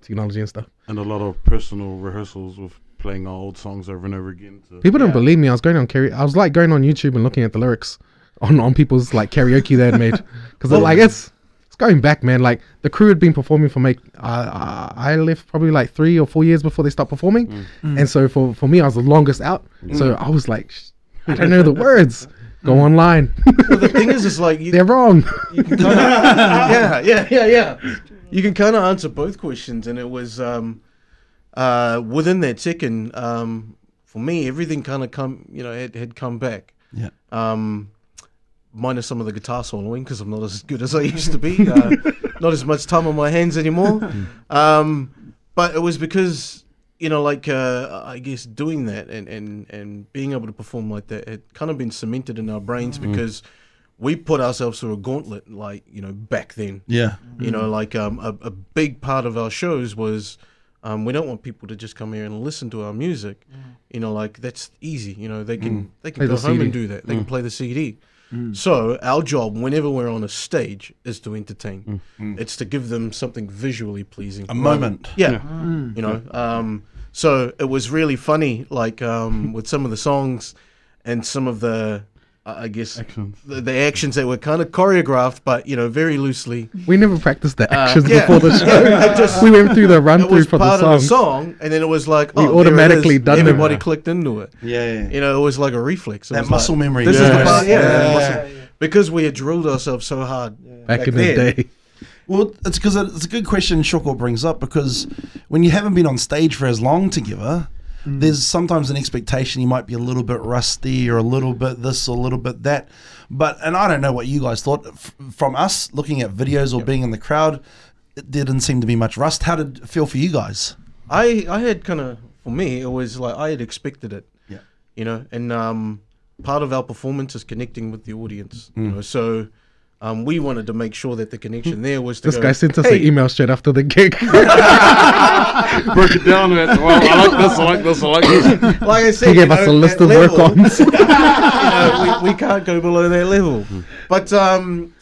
technology and stuff. And a lot of personal rehearsals with playing our old songs over and over again. People don't believe me. I was going on going on YouTube and looking at the lyrics on people's like karaoke they had made, because like it's going back, man. Like the crew had been performing for I left probably like 3 or 4 years before they stopped performing, and so for me I was the longest out. So I was like, I don't know the words. Go online. Well, the thing is like they're wrong. You can kinda, yeah. You can kind of answer both questions, and it was within that second. For me, everything kind of had come back. Yeah. Minus some of the guitar soloing, because I'm not as good as I used to be. Not as much time on my hands anymore. But it was because, you know, like I guess doing that and being able to perform like that had kind of been cemented in our brains, because we put ourselves through a gauntlet, like, you know, back then. Yeah. You know, like a big part of our shows was we don't want people to just come here and listen to our music. You know, like that's easy. You know, they can Play go the home CD. and do that. They can play the CD. So our job, whenever we're on a stage, is to entertain. It's to give them something visually pleasing. A moment. Yeah. You know, so it was really funny, like with some of the songs and some of the, I guess, the actions that were kind of choreographed, but, you know, very loosely. We never practiced the actions before the show. We went through the run through for the part of the song. song, and then it was like, We automatically done them. Everybody clicked into it. Yeah. You know, it was like a reflex. It That was muscle like, memory. This is the part, Yeah. because we had drilled ourselves so hard Back in then. the day. Well, it's because it's a good question Shoko brings up, because when you haven't been on stage for as long together, there's sometimes an expectation you might be a little bit rusty or a little bit this or a little bit that. And I don't know what you guys thought. From us looking at videos or being in the crowd, it didn't seem to be much rust. How did it feel for you guys? I had kind of, for me, it was like I had expected it. Yeah. You know, and part of our performance is connecting with the audience. You know, so we wanted to make sure that the connection there was to This go, guy sent us an email straight after the gig. Broke it down. Well, I like this. I like this. I like this. Like I said, He gave us a list of work-ons. We can't go below that level. But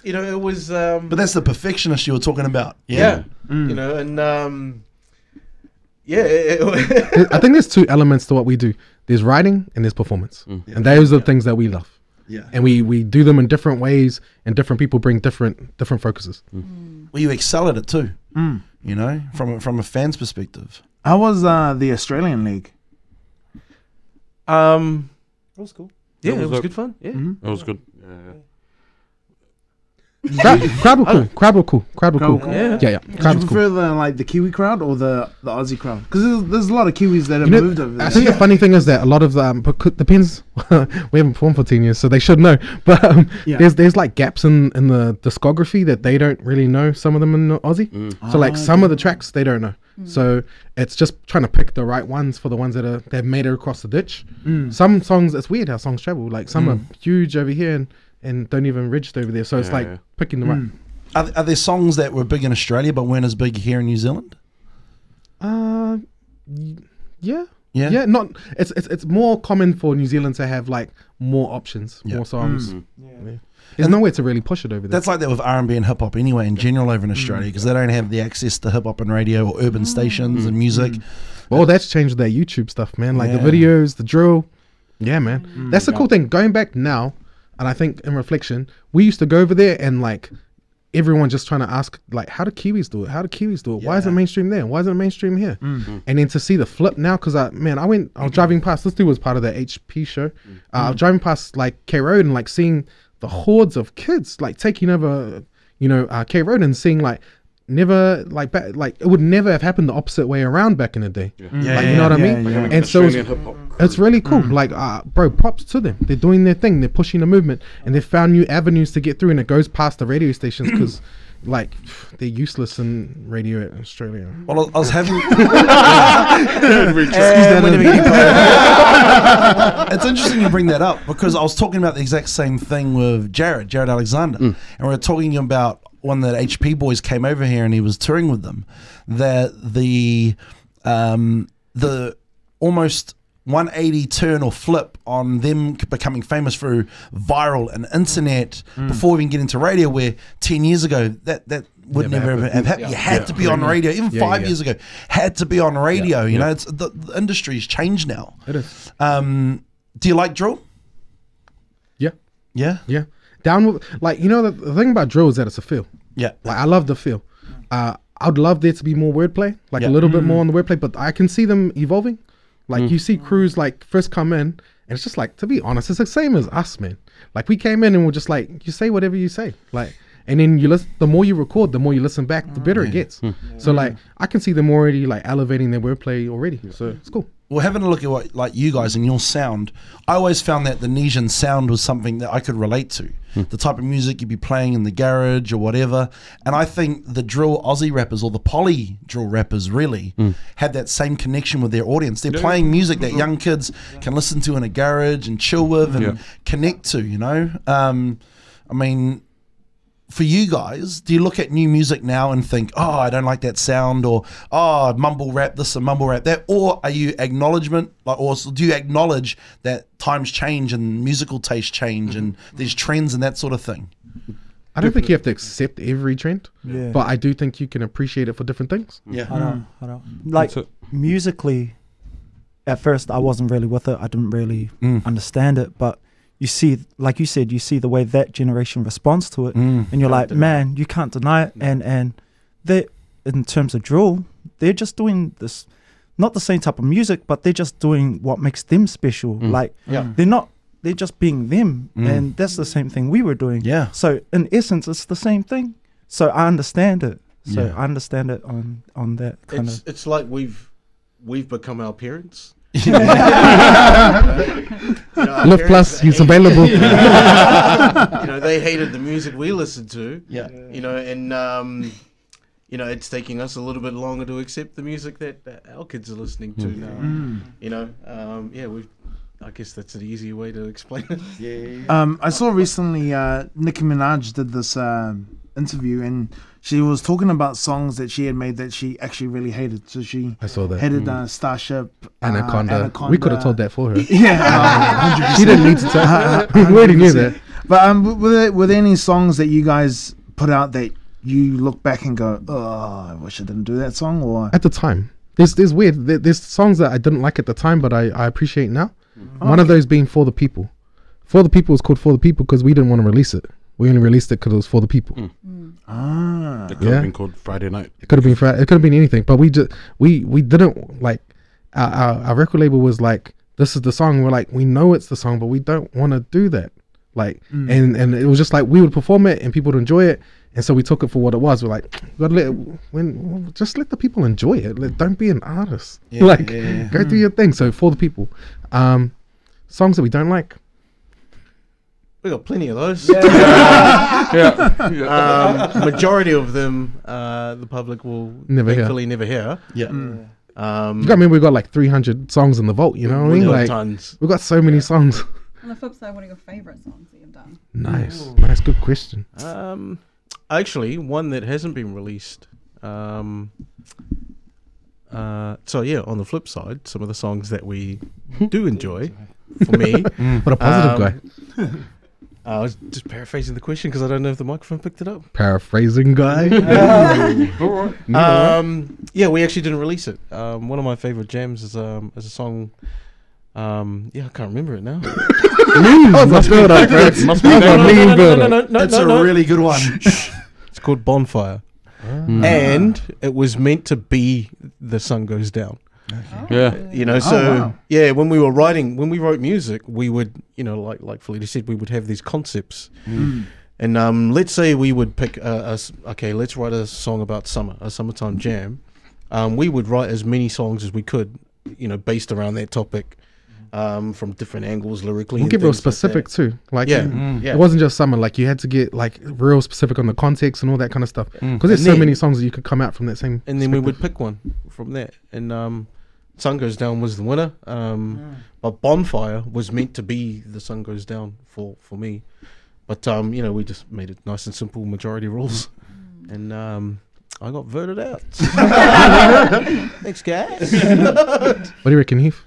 you know, it was. But that's the perfectionist you were talking about. Yeah. You know, and I think there's two elements to what we do. There's writing and there's performance, and those are the things that we love. Yeah. And we do them in different ways, and different people bring different focuses. Well, you excel at it too. You know, from a fan's perspective. How was the Australian League? it was cool. Yeah, It it was was a- good fun. Yeah. It was good. Crowd were cool. Yeah. Yeah. Did Crowd you was cool. prefer the Kiwi crowd or the Aussie crowd? Because there's a lot of Kiwis that have You know, moved over I there. think the funny thing is that a lot of depends. We haven't performed for 10 years, so they should know. But Yeah. there's like gaps in the discography that they don't really know. Some of them in Aussie. So like some of the tracks they don't know. So it's just trying to pick the right ones for the ones they've made it across the ditch. Some songs, it's weird how songs travel. Like some are huge over here and don't even register over there. So it's like picking the right. Are there songs that were big in Australia but weren't as big here in New Zealand? Yeah. Yeah? Yeah, not it's more common for New Zealand to have like more options, more songs. Yeah. There's nowhere to really push it over there. That's like that with R&B and hip hop anyway in general over in Australia because they don't have the access to hip hop and radio or urban stations and music. Well, that's changed their YouTube stuff, man. Like Yeah. the videos, the drill. Yeah, man. That's the cool thing. Going back now, and I think in reflection, we used to go over there and like everyone just trying to ask like, how do Kiwis do it? How do Kiwis do it? Why is it mainstream there? Why is it mainstream here? And then to see the flip now, because I was driving past, this dude was part of the HP show. I was driving past like K Road and like seeing the hordes of kids like taking over, K Road and seeing like never like it would never have happened the opposite way around back in the day. Like, you know what I mean? yeah. And so Australian hip-hop. it's really cool. Like, bro, props to them. They're doing their thing. They're pushing the movement, and they've found new avenues to get through. And it goes past the radio stations because, like, they're useless in radio in Australia. Well, I was having. It's interesting you bring that up because I was talking about the exact same thing with Jared Alexander, and we were talking about when the HP boys came over here and he was touring with them. That the almost 180 turn or flip on them becoming famous through viral and internet before we even get into radio, where 10 years ago that would never have happened. You had to be on radio. Even 5 years ago, had to be on radio. You know, it's the industry's changed now. It is. Do you like drill? Yeah. Yeah. Yeah. Down with, like, the thing about drill is that it's a feel. Yeah. Like, I love the feel. I'd love there to be more wordplay, like a little bit more on the wordplay, but I can see them evolving. Like you see crews like first come in, and it's just like, to be honest, it's the same as us, man. Like we came in and we're just like, you say whatever you say, like, and then you listen. The more you record, the more you listen back, the better it gets. So like, I can see them already like elevating their wordplay already. So it's cool. Well, having a look at what like you guys and your sound, I always found that the Nesian sound was something that I could relate to. The type of music you'd be playing in the garage or whatever. And I think the drill Aussie rappers or the poly drill rappers really had that same connection with their audience. They're playing music that young kids can listen to in a garage and chill with and connect to, you know? I mean, for you guys, do you look at new music now and think, oh, I don't like that sound, or oh, mumble rap this and mumble rap that, or are you or do you acknowledge that times change and musical tastes change and there's trends and that sort of thing? I don't think you have to accept every trend, but I do think you can appreciate it for different things. Yeah. I don't. Like, musically, at first, I wasn't really with it. I didn't really understand it, but you see, like you said, you see the way that generation responds to it, and you're like, man, you can't deny it. And they, in terms of drill, they're just doing this, not the same type of music, but they're just doing what makes them special. Like, they're just being them, and that's the same thing we were doing. Yeah. So in essence, it's the same thing. So I understand it. So I understand it on that kind of. It's like we've become our parents. Lift Plus is available. They hated the music we listened to. Yeah. And it's taking us a little bit longer to accept the music that our kids are listening to now. I guess that's an easy way to explain it. I saw recently Nicki Minaj did this interview, and she was talking about songs that she had made that she actually really hated. So I saw that. hated Starship, Anaconda. We could have told that for her. Yeah, She didn't need to tell. We already knew that. But were there any songs that you guys put out that you look back and go, oh, I wish I didn't do that song? Or At the time, there's weird. There's songs that I didn't like at the time, but I appreciate now. One of those being For the People. For the People is called For the People because we didn't want to release it. We only released it because it was for the people. It could have been called Friday Night. It could have been Friday. It could have been anything. But we didn't like. Our record label was like, this is the song. We're like, we know it's the song, but we don't want to do that. Like, and it was just like we would perform it and people would enjoy it, and so we took it for what it was. We're like, just let the people enjoy it. Don't be an artist. Go do your thing. So For the People, songs that we don't like. We got plenty of those. Yeah. Majority of them, the public will thankfully never hear. Yeah. You got to remember, we got like 300 songs in the vault. You know what I mean? Like, tons. we got so many songs. On the flip side, what are your favourite songs that you've done? Nice, good question. Actually, one that hasn't been released. So yeah, on the flip side, some of the songs that we do enjoy, for me. What a positive guy. I was just paraphrasing the question because I don't know if the microphone picked it up. Paraphrasing guy. Yeah, we actually didn't release it. One of my favorite jams is a song. Yeah, I can't remember it now. Must be That's a really good one. It's called Bonfire, and it was meant to be The Sun Goes Down. Yeah. You know, so yeah, when we wrote music, we would, you know, like Felita said, we would have these concepts. And let's say we would pick okay, let's write a song about summer, a summertime jam. We would write as many songs as we could, you know, based around that topic, from different angles lyrically. We'll get real specific too. Like, it wasn't just summer. Like, you had to get like real specific on the context and all that kind of stuff. Because there's so many songs that you could come out from that same. And then we would pick one from that. And Sun Goes Down was the winner. But Bonfire was meant to be The Sun Goes Down for me. But you know, we just made it nice and simple, majority rules. And I got voted out. Thanks, guys. What do you reckon, Heath?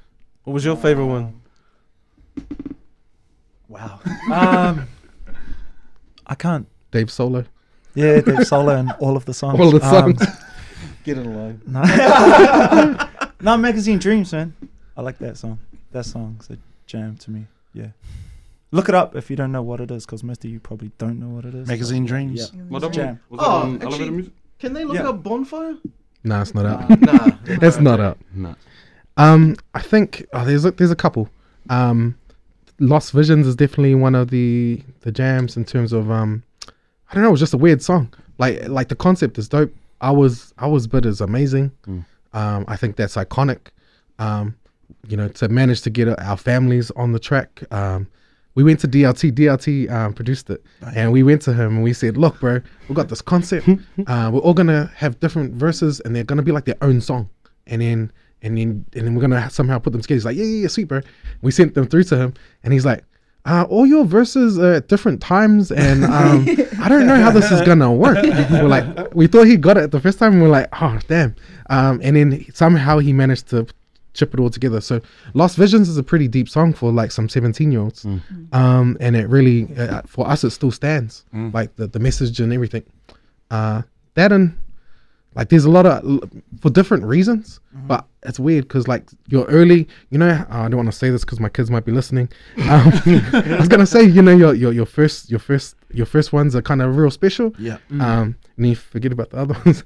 What was your favorite one? Wow. I can't. Dave Solo. Yeah, Dave Solo and all of the songs. All the songs. Get in line. No, Magazine Dreams, man. I like that song. That song's a jam to me. Yeah. Look it up if you don't know what it is, because most of you probably don't know what it is. Magazine Dreams. Yeah. What jam. Was that on Elevator Music? Can they look up Bonfire? Nah, it's not out. Nah. It's not out. No. I think there's a couple. Lost Visions is definitely one of the jams in terms of I don't know, it was just a weird song. Like the concept is dope. I was Bit is amazing. I think that's iconic. You know, to manage to get our families on the track. We went to DLT. DLT produced it, and we went to him and we said, "Look, bro, we got this concept. We're all gonna have different verses, and they're gonna be like their own song, and then we're gonna somehow put them together." He's like, "Yeah, sweet, bro." We sent them through to him, and he's like, "All your verses are at different times, and I don't know how this is gonna work." We're like, we thought he got it the first time, and we're like, "Oh, damn!" And then somehow he managed to chip it all together. So Lost Visions is a pretty deep song for like some 17-year-olds. And it really for us it still stands, like the message and everything. That and like there's a lot of for different reasons, but it's weird because like you're early, you know. I don't want to say this because my kids might be listening. I was gonna say, you know, your first ones are kind of real special. Yeah. And you forget about the other ones.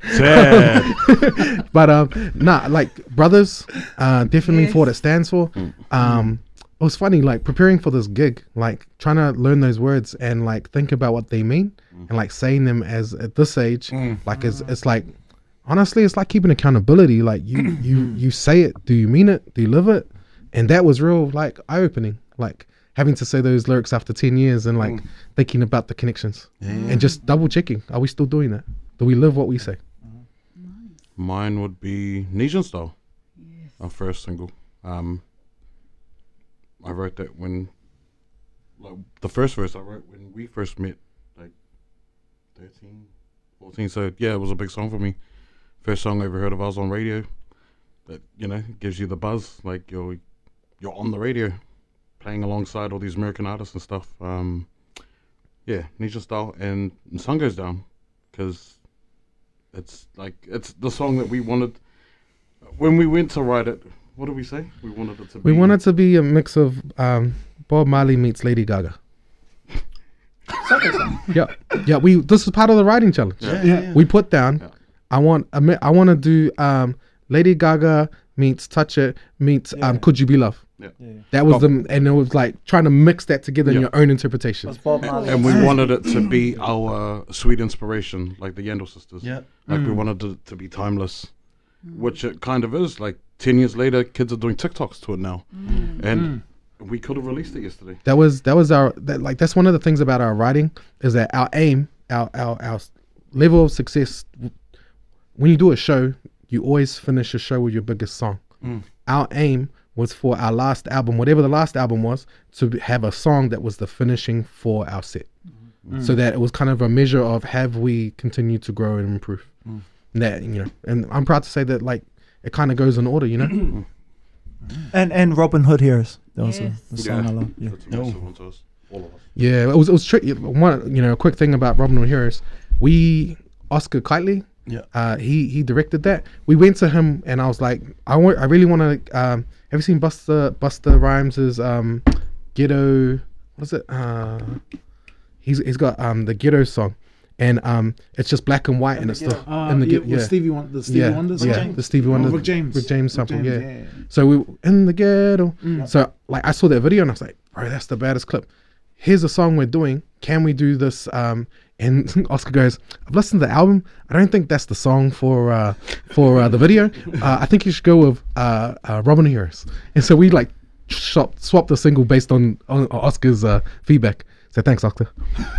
But nah, like Brothers, definitely for what it stands for. It was funny, like preparing for this gig, like trying to learn those words and like think about what they mean and like saying them as at this age, like it's like. Honestly, it's like keeping accountability. Like you say it, do you mean it? Do you live it? And that was real like eye-opening. Like having to say those lyrics after 10 years and like thinking about the connections and just double checking. Are we still doing that? Do we live what we say? Mine would be Nesian Style. Yes. Our first single. I wrote that when, like, the first verse I wrote when we first met, like 13, 14. So yeah, it was a big song for me. First song I ever heard of ours on radio. That, you know, gives you the buzz. Like you're on the radio, playing alongside all these American artists and stuff. Yeah, Nesian style, and Sun Goes Down, because it's the song that we wanted when we went to write it. What did we say? We wanted it to be. We wanted to be a mix of Bob Marley meets Lady Gaga. Yeah. This is part of the writing challenge. Yeah. We put down. I want to do Lady Gaga meets Touch It meets Could You Be Love. Yeah. That was and it was like trying to mix that together in your own interpretation. And we wanted it to be our sweet inspiration, like the Yandel sisters. Yeah. Like we wanted it to be timeless, which it kind of is. Like 10 years later, kids are doing TikToks to it now, and we could have released it yesterday. That's one of the things about our writing is that our aim, our level of success. When you do a show, you always finish a show with your biggest song. Our aim was for our last album, whatever the last album was, to have a song that was the finishing for our set. So that it was kind of a measure of have we continued to grow and improve. That, you know, and I'm proud to say that, like, it kind of goes in order, you know. And Robin Hood Heroes. That was Yes. the song I love. Yeah. That's a massive one to us, all of us. Yeah, it was tricky. One, you know, a quick thing about Robin Hood Heroes. Oscar Kitely, he directed that. We went to him and I was like, I really want to. Have you seen Busta Rhymes' Ghetto? What is it? He's got the Ghetto song, and it's just black and white, and it's the Stevie Wonder. The Stevie Wonder song? The Stevie Wonder. Rick James sample. So we in the ghetto. So like I saw that video and I was like, bro, that's the baddest clip. Here's a song we're doing. Can we do this? And Oscar goes, I've listened to the album. I don't think that's the song for the video. I think you should go with Robin Heroes. And so we like swapped the single based on Oscar's feedback. So thanks, Oscar.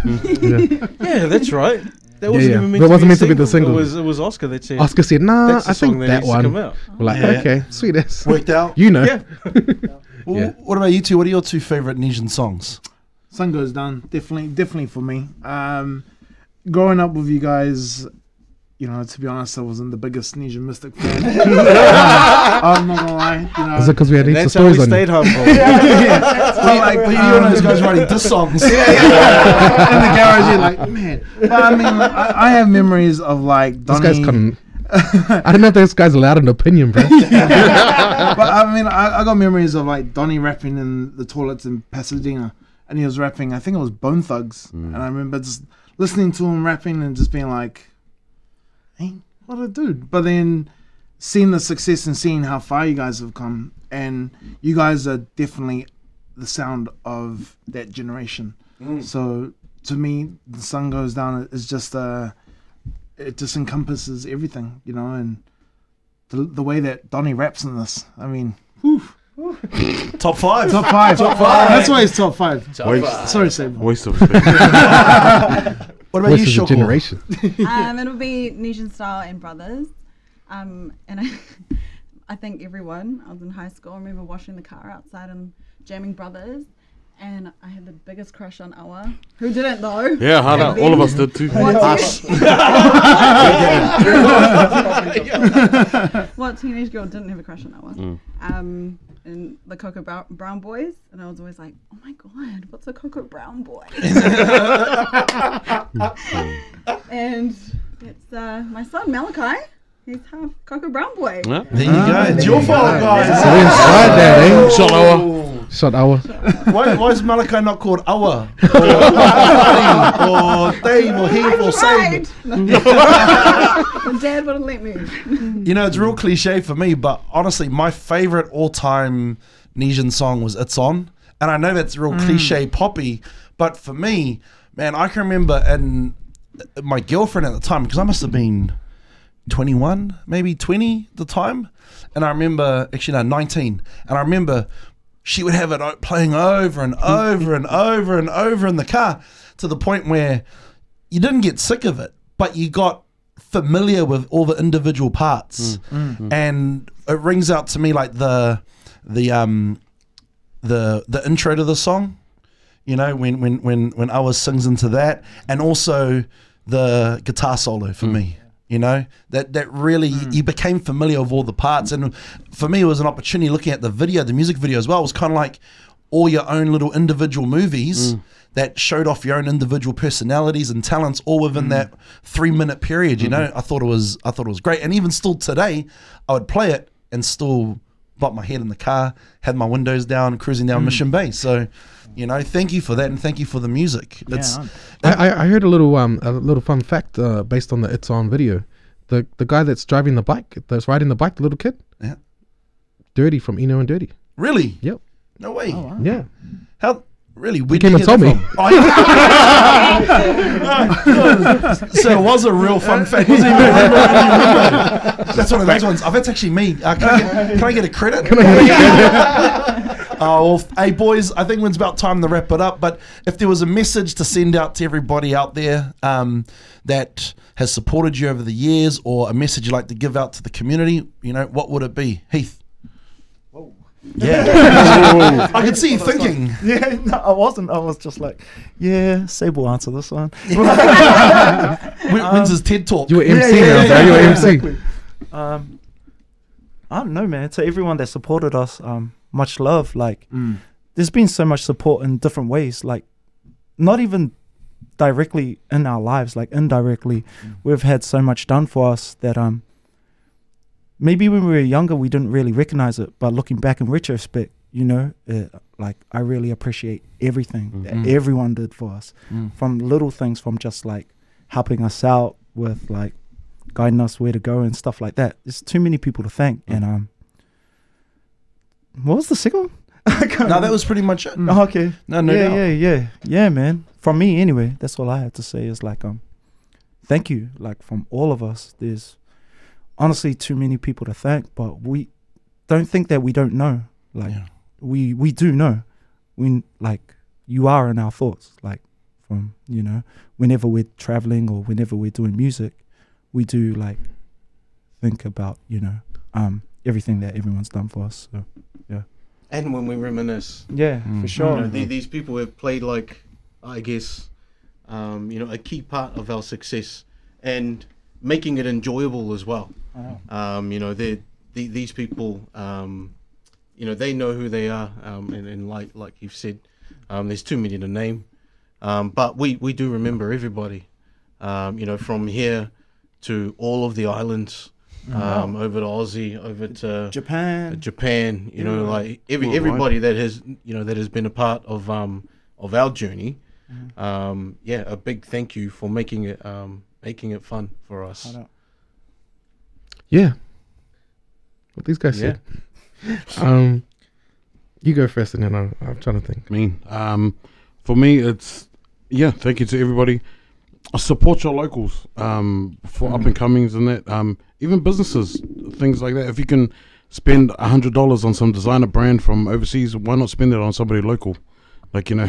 Yeah, that's right. That wasn't even meant, that to, wasn't be meant to be the single. It was Oscar that said. Oscar said, nah, that's the I think song that needs to one. come out. We're like, okay, sweet as. Worked out. You know. Yeah. Well, what about you two? What are your two favorite Nesian songs? Sun Goes Down, definitely for me. Growing up with you guys, you know, to be honest, I wasn't the biggest Nesian Mystik fan. I'm not gonna lie. You know, Is it because we had Insta That's how we stories on stayed you? humble. But you're one of those guys writing diss songs. in the garage, you're like, man. But I mean, I have memories of like This Donnie. guy's kind of. I don't know if this guy's allowed an opinion, bro. But I mean, I got memories of like Donnie rapping in the toilets in Pasadena, and he was rapping. I think it was Bone Thugs, and I remember just listening to him rapping and just being like, "Hey, what a dude!" But then seeing the success and seeing how far you guys have come, and you guys are definitely the sound of that generation. So to me, The Sun Goes Down is just it just encompasses everything, you know, and the way that Donnie raps in this. I mean, whew. Top five. Top five. That's why it's top five. Sorry, Sable. Waste of respect. What about Voice you, of the Shoko? generation. It'll be Nesian Style and Brothers. And I think everyone, I was in high school, I remember washing the car outside and jamming Brothers. And I had the biggest crush on Awa. Who didn't though? Yeah, all of us did too. What teenage girl didn't have a crush on Awa? And the Coco Brown Boys. And I was always like, oh my God, what's a Coco Brown boy? And it's my son, Malachi. He's half Coco Brown boy. Yeah. There you go. It's your fault, guys. So we inspired that, eh? Shot hour. Shot hour. Why is Malachi not called Awa? Or Dave or Heath or Sade? Dad wouldn't let me. You know, it's real cliche for me, but honestly, my favorite all-time Nesian song was It's On. And I know that's real cliche poppy, but for me, man, I can remember, and my girlfriend at the time, because I must have been 21, maybe 20 at the time. And I remember, actually no, 19. And I remember she would have it playing over and over and over and over in the car to the point where you didn't get sick of it, but you got familiar with all the individual parts. And it rings out to me like the the intro to the song, you know, when Awa sings into that, and also the guitar solo for me. You know, that really, you became familiar with all the parts. And for me, it was an opportunity looking at the music video as well. It was kind of like all your own little individual movies that showed off your own individual personalities and talents all within that 3-minute period. You know, I thought it was great. And even still today, I would play it and still bop my head in the car, had my windows down, cruising down Mission Bay. So, you know, thank you for that, and thank you for the music. I heard a little fun fact based on the It's On video. The guy that's riding the bike, the little kid, Dirty from Eno and Dirty. Really? Yep. No way. Oh, wow. Yeah. How? Really? He came and told me. So it was a real fun fact. That's one of those ones. That's actually me. Can I get a credit? Oh, well, hey boys, I think it's about time to wrap it up. But if there was a message to send out to everybody out there that has supported you over the years, or a message you'd like to give out to the community, you know, what would it be? Heath? Whoa. Yeah. I could see you thinking. Yeah, no, I wasn't. I was just like, yeah, Sable will answer this one. When's his TED Talk? You were MC now, bro. You were MC. Exactly. I don't know, man. To everyone that supported us, much love. Like, there's been so much support in different ways. Like, not even directly in our lives, like indirectly, we've had so much done for us that maybe when we were younger we didn't really recognize it, but looking back in retrospect, you know, like I really appreciate everything that everyone did for us, from little things, from just like helping us out with like guiding us where to go and stuff like that. There's too many people to thank. And what was the second one? No, that was pretty much it. Oh, okay. No doubt. Yeah, man. From me, anyway. That's all I have to say. Is like, thank you. Like, from all of us. There's honestly too many people to thank, but we don't think that we don't know. Like, we do know. We, like, you are in our thoughts. Like, from, you know, whenever we're traveling or whenever we're doing music, we do like think about, you know, everything that everyone's done for us. So yeah. And when we reminisce, for sure. You know, these people have played, like, I guess, you know, a key part of our success and making it enjoyable as well. You know, these people, you know, they know who they are, and like you've said, there's too many to name, but we do remember everybody, you know, from here to all of the islands. Over to Aussie, over to Japan, you know, like everybody that has, you know, that has been a part of our journey. A big thank you for making it fun for us. Yeah, what these guys said. You go first, and then I'm trying to think. For me, it's thank you to everybody. Support your locals for up and comings and that. Even businesses, things like that. If you can spend $100 on some designer brand from overseas, why not spend it on somebody local? Like, you know,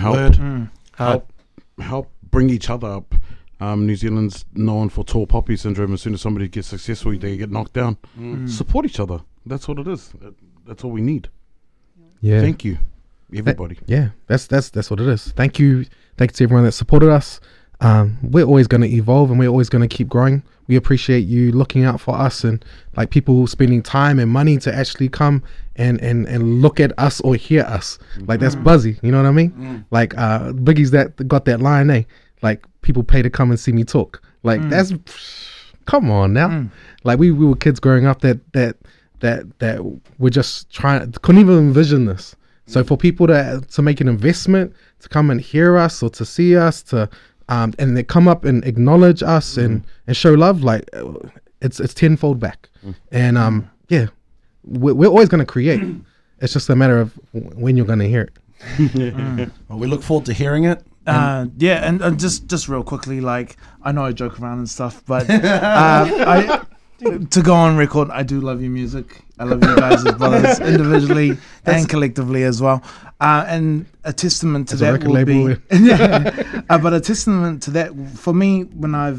help bring each other up. New Zealand's known for tall poppy syndrome. As soon as somebody gets successful, they get knocked down. Support each other. That's what it is. That's all we need. Yeah. Thank you, everybody. That's what it is. Thank you to everyone that supported us. We're always going to evolve, and we're always going to keep growing. We appreciate you looking out for us, and like people spending time and money to actually come and look at us or hear us. Like, that's buzzy, you know what I mean? Like Biggie's that got that line, like, people pay to come and see me talk. Like, that's, come on now. Like, we were kids growing up that we're just couldn't even envision this. So for people to make an investment, to come and hear us or to see us, and they come up and acknowledge us and show love, like, it's tenfold back. And we're always going to create. It's just a matter of when you're going to hear it. Well, we look forward to hearing it. And just real quickly, like, I know I joke around and stuff, but to go on record, I do love your music. I love you guys as brothers, individually and collectively as well. And a testament to that will be, but a testament to that for me, when I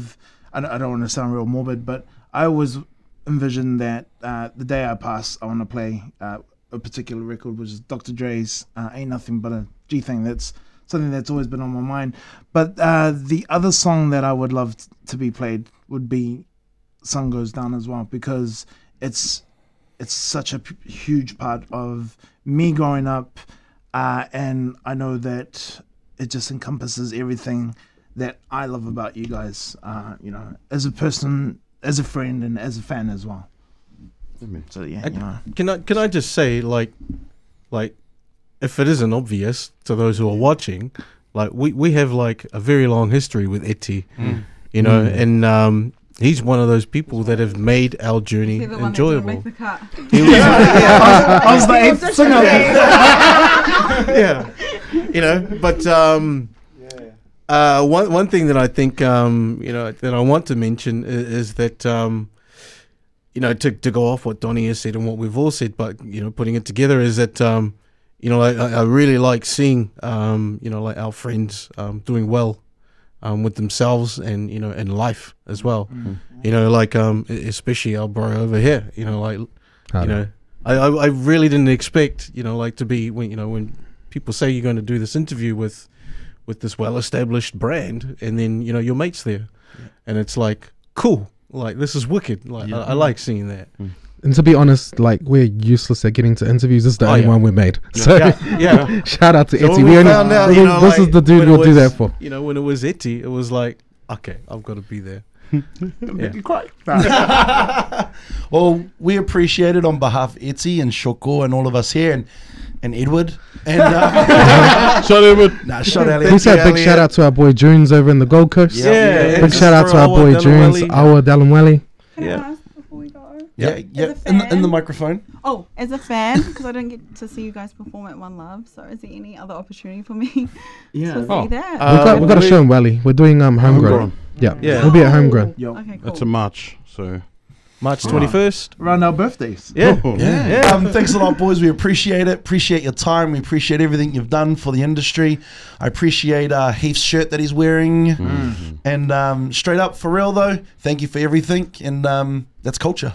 don't want to sound real morbid, but I always envision that the day I pass, I want to play a a particular record, which is Dr. Dre's Ain't Nothing But a G Thing. That's something that's always been on my mind. But the other song that I would love to be played would be Sun Goes Down as well, because it's such a huge part of me growing up, and I know that it just encompasses everything that I love about you guys, you know, as a person, as a friend, and as a fan as well. So yeah, you know. Can I just say, like, if it isn't obvious to those who are watching, like we have like a very long history with Eti, you know, and he's one of those people that have made our journey He's the one enjoyable. that didn't make the cut. I was the eighth singer. Yeah, you know, but one thing that I think you know that I want to mention is that you know, to go off what Donnie has said and what we've all said, but you know, putting it together is that you know, I really like seeing you know, like our friends doing well with themselves and, you know, in life as well. You know, like especially our bro over here. You know, like you know, I really didn't expect, you know, like to be when, you know, when people say you're going to do this interview with this well-established brand, and then, you know, your mate's there, and it's like, cool, like this is wicked. Like I like seeing that. And to be honest, like, we're useless at getting to interviews. This is the only one we made. So Yeah. shout out to So Eti. when we found out, you know, this like, is the dude when we'll it do was- that for. You know, when it was Eti, it was like, okay, I've got to be there. You cry. Well, we appreciate it on behalf of Etsy and Shoko and all of us here, and Edward. And Shut Edward. shout out Please say a big shout out to our boy Junes over in the Gold Coast. Yeah. Big shout out to our boy Junes, Awa Dalamweli. Can Yeah. I ask before we go? Yeah, As a in the fan? microphone. Oh, as a fan, because I didn't get to see you guys perform at One Love, so is there any other opportunity for me to see that? We've got a show in Welly. We're doing Homegrown. Homegrown. Yeah. Yeah. We'll be at Homegrown. Yo, Okay, cool. It's in March, so March 21st. around our birthdays. Yeah. Yeah. Thanks a lot, boys. We appreciate it. Appreciate your time. We appreciate everything you've done for the industry. I appreciate Heath's shirt that he's wearing. And straight up, for real though, thank you for everything. And that's culture.